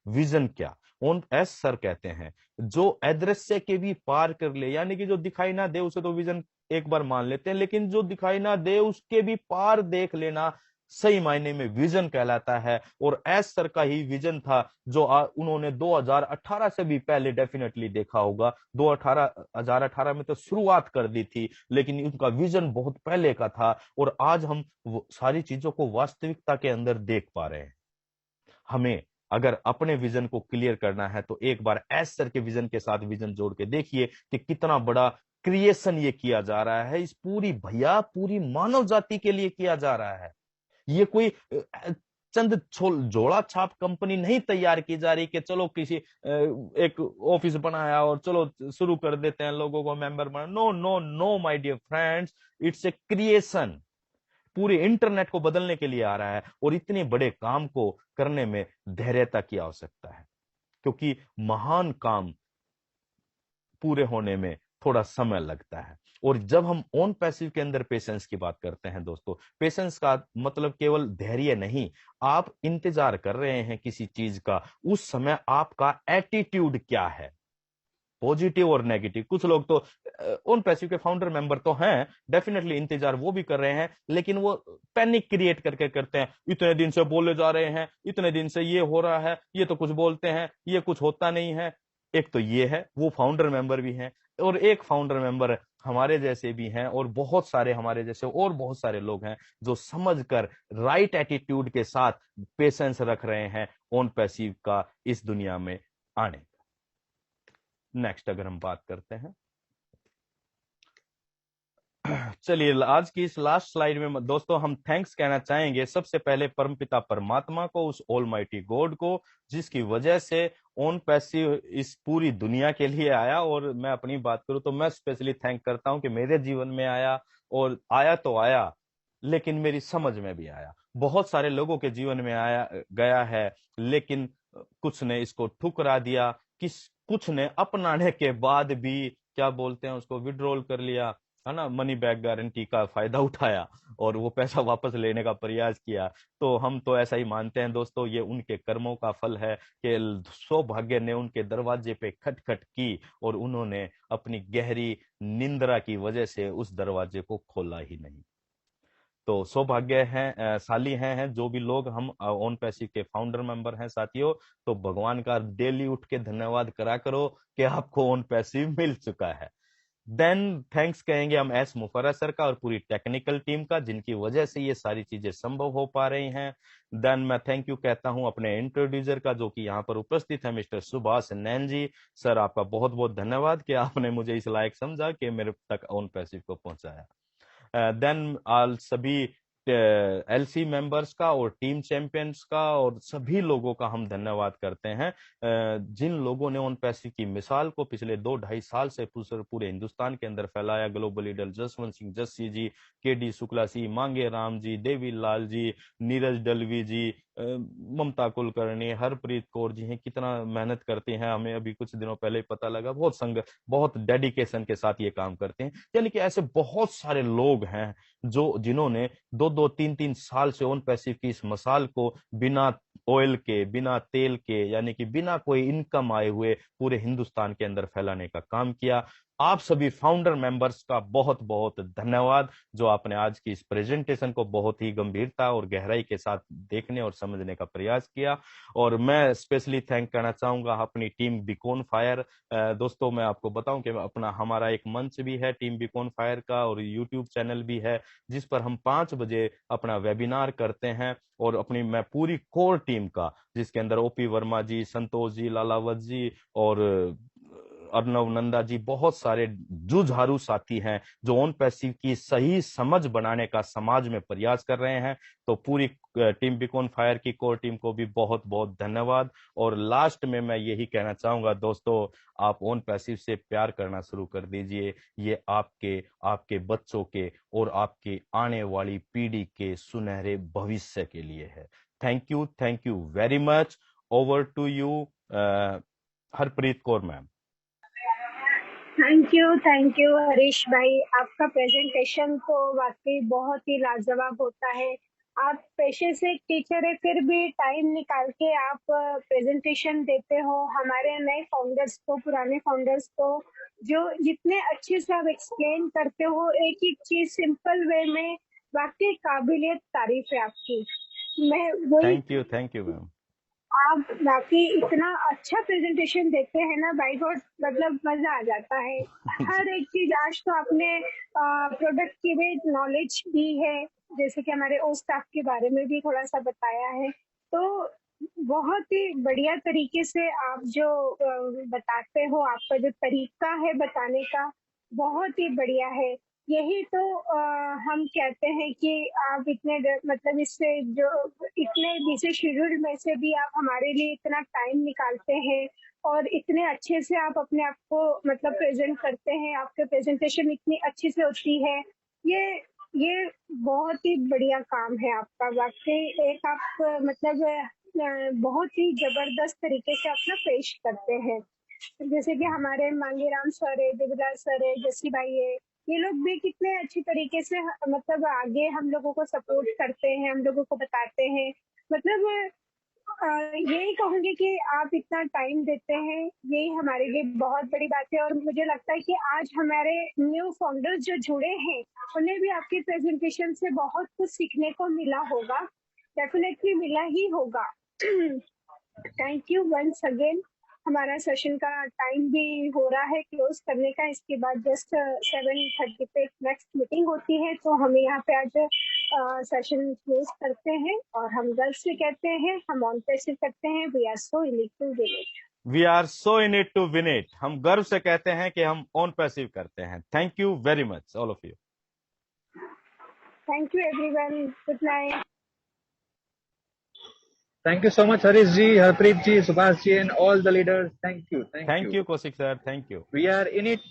विजन क्या? ओन एस सर कहते हैं जो अदृश्य के भी पार कर ले, यानी कि जो दिखाई ना दे उसे तो विजन एक बार मान लेते हैं, लेकिन जो दिखाई ना दे उसके भी पार देख लेना सही मायने में विजन कहलाता है। और एस सर का ही विजन था जो उन्होंने 2018 से भी पहले डेफिनेटली देखा होगा। 2018 में तो शुरुआत कर दी थी, लेकिन उनका विजन बहुत पहले का था और आज हम सारी चीजों को वास्तविकता के अंदर देख पा रहे हैं। हमें अगर अपने विजन को क्लियर करना है तो एक बार एस सर के विजन के साथ विजन जोड़ के देखिए कि कितना बड़ा क्रिएशन ये किया जा रहा है। इस पूरी मानव जाति के लिए किया जा रहा है। ये कोई चंद जोड़ा छाप कंपनी नहीं तैयार की जा रही कि चलो किसी एक ऑफिस बनाया और चलो शुरू कर देते हैं, लोगों को मेंबर बना। No no no my dear friends, it's a creation. पूरे इंटरनेट को बदलने के लिए आ रहा है और इतने बड़े काम को करने में धैर्यता की आवश्यकता है, क्योंकि महान काम पूरे होने में थोड़ा समय लगता है। और जब हम ऑन पैसिव के अंदर पेशेंस की बात करते हैं दोस्तों, पेशेंस का मतलब केवल धैर्य नहीं। आप इंतजार कर रहे हैं किसी चीज का, उस समय आपका एटीट्यूड क्या है, पॉजिटिव और नेगेटिव। कुछ लोग तो ऑन पैसिव के फाउंडर मेंबर तो हैं, डेफिनेटली इंतजार वो भी कर रहे हैं, लेकिन वो पैनिक क्रिएट करके करते हैं। इतने दिन से बोले जा रहे हैं, इतने दिन से ये हो रहा है, ये तो कुछ बोलते हैं, ये कुछ होता नहीं है। एक तो ये है, वो फाउंडर मेंबर भी हैं, और एक फाउंडर मेंबर हमारे जैसे भी हैं, और बहुत सारे हमारे जैसे और बहुत सारे लोग हैं जो समझकर राइट एटीट्यूड के साथ पेशेंस रख रहे हैं ऑन पैसिव का इस दुनिया में आने। नेक्स्ट अगर हम बात करते हैं, चलिए आज की इस लास्ट स्लाइड में दोस्तों हम थैंक्स कहना चाहेंगे सबसे पहले परमपिता परमात्मा को, उस ऑलमाइटी गॉड को, जिसकी वजह से ऑन पैसिव इस पूरी दुनिया के लिए आया। और मैं अपनी बात करूं तो मैं स्पेशली थैंक करता हूं कि मेरे जीवन में आया, और आया तो आया लेकिन मेरी समझ में भी आया। बहुत सारे लोगों के जीवन में आया गया है, लेकिन कुछ ने इसको ठुकरा दिया, कुछ ने अपनाने के बाद भी क्या बोलते हैं उसको विड्रॉल कर लिया, है ना, मनी बैक गारंटी का फायदा उठाया और वो पैसा वापस लेने का प्रयास किया। तो हम तो ऐसा ही मानते हैं दोस्तों, ये उनके कर्मों का फल है कि सौभाग्य ने उनके दरवाजे पे खटखट की और उन्होंने अपनी गहरी निंद्रा की वजह से उस दरवाजे को खोला ही नहीं। तो सौभाग्य है शाली हैं जो भी लोग हम ऑन पैसिव के फाउंडर मेंबर हैं साथियों। तो भगवान का डेली उठ के धन्यवाद करा करो कि आपको ऑन पैसिव मिल चुका है। देन थैंक्स कहेंगे हम एस मुफर्रा सर का और पूरी टेक्निकल टीम का, जिनकी वजह से ये सारी चीजें संभव हो पा रही हैं। देन मैं थैंक यू कहता हूं अपने इंट्रोड्यूसर का, जो कि यहाँ पर उपस्थित है, मिस्टर सुभाष नैन जी। सर आपका बहुत बहुत धन्यवाद कि आपने मुझे इस लायक समझा कि मेरे तक ऑन पैसिव को पहुंचाया। देन आल सभी एलसी मेंबर्स का और टीम चैंपियंस का और सभी लोगों का हम धन्यवाद करते हैं, जिन लोगों ने ऑन पैसिव की मिसाल को पिछले 2-2.5 साल से पूरे हिंदुस्तान के अंदर फैलाया। Global leader Jaswant Singh Jassi ji, KD Shukla जी, मांगे राम जी, देवी लाल जी, नीरज डलवी जी, ममता कुलकर्णी, हरप्रीत कौर जी हैं, कितना मेहनत करते हैं, हमें अभी कुछ दिनों पहले ही पता लगा। बहुत डेडिकेशन के साथ ये काम करते हैं। यानी कि ऐसे बहुत सारे लोग हैं जो जिन्होंने 2-2, 3-3 साल से ऑन पैसिव की इस मसाल को बिना ऑयल के, बिना तेल के, यानी कि बिना कोई इनकम आए हुए पूरे हिंदुस्तान के अंदर फैलाने का काम किया। आप सभी फाउंडर मेंबर्स का बहुत बहुत धन्यवाद, जो आपने आज की इस प्रेजेंटेशन को बहुत ही गंभीरता और गहराई के साथ देखने और समझने का प्रयास किया। और मैं स्पेशली थैंक करना चाहूंगा अपनी टीम बीकॉन फायर। दोस्तों मैं आपको बताऊं कि हमारा एक मंच भी है टीम बीकॉन फायर का, और यूट्यूब चैनल भी है, जिस पर हम 5 बजे अपना वेबिनार करते हैं। और अपनी मैं पूरी कोर टीम का, जिसके अंदर ओपी वर्मा जी, संतोष जी, लालावत जी और अर्नव नंदा जी, बहुत सारे जुझारू साथी हैं जो ऑन पैसिव की सही समझ बनाने का समाज में प्रयास कर रहे हैं। तो पूरी टीम बीकॉन फायर की कोर टीम को भी बहुत बहुत धन्यवाद। और लास्ट में मैं यही कहना चाहूंगा दोस्तों, आप ऑन पैसिव से प्यार करना शुरू कर दीजिए। ये आपके बच्चों के और आपके आने वाली पीढ़ी के सुनहरे भविष्य के लिए है। Thank you very much. Over to you Harpreet Kaur ma'am. Thank you Harish भाई। आपका प्रेजेंटेशन तो वाकई बहुत ही लाजवाब होता है। आप पेशे से टीचर है, फिर भी टाइम निकाल के आप प्रेजेंटेशन देते हो हमारे नए फाउंडर्स को, पुराने फाउंडर्स को, जो जितने अच्छे से आप एक्सप्लेन करते हो एक एक चीज सिंपल वे में, वाकई काबिलियत तारीफ है आपकी। मैं वही, थैंक यू मैम। आप बाकी इतना अच्छा प्रेजेंटेशन देते हैं ना बाय गॉड, मतलब मजा आ जाता है। हर एक चीज आज तो आपने प्रोडक्ट की भी नॉलेज दी है, जैसे कि हमारे ओ स्टाफ के बारे में भी थोड़ा सा बताया है। तो बहुत ही बढ़िया तरीके से आप जो बताते हो, आपका जो तरीका है बताने का बहुत ही बढ़िया है। यही तो हम कहते हैं कि आप इतने मतलब इससे जो इतने बिजी शेड्यूल में से भी आप हमारे लिए इतना टाइम निकालते हैं और इतने अच्छे से आप अपने आप को मतलब प्रेजेंट करते हैं, आपके प्रेजेंटेशन इतनी अच्छी से होती है। ये बहुत ही बढ़िया काम है आपका। वाकई एक आप मतलब बहुत ही जबरदस्त तरीके से अपना पेश करते हैं। जैसे कि हमारे मांगीराम सर है, देवीदास सर है, जस्सी भाई है, ये लोग भी कितने अच्छी तरीके से मतलब आगे हम लोगों को सपोर्ट करते हैं, हम लोगों को बताते हैं। मतलब यही कहूंगी कि आप इतना टाइम देते हैं, यही हमारे लिए बहुत बड़ी बात है। और मुझे लगता है कि आज हमारे न्यू फाउंडर्स जो जुड़े हैं, उन्हें भी आपकी प्रेजेंटेशन से बहुत कुछ सीखने को मिला होगा, डेफिनेटली मिला ही होगा। Thank you once again. हमारा सेशन का टाइम भी हो रहा है क्लोज करने का। इसके बाद जस्ट 7:30 पे नेक्स्ट मीटिंग होती है, तो हम यहाँ पे आज सेशन क्लोज करते हैं। और हम गर्व से कहते हैं, हम ऑन पैसिव करते हैं, we are so in it to win it. We are so in it to win it. हम गर्व से कहते हैं कि हम ऑन पैसिव करते हैं। Thank you very much all of you. Thank you everyone, good night. Thank you so much, Harish ji, Harpreet ji, Subhash ji, and all the leaders. Thank you. Thank you, Kaushik sir. Thank you. We are in it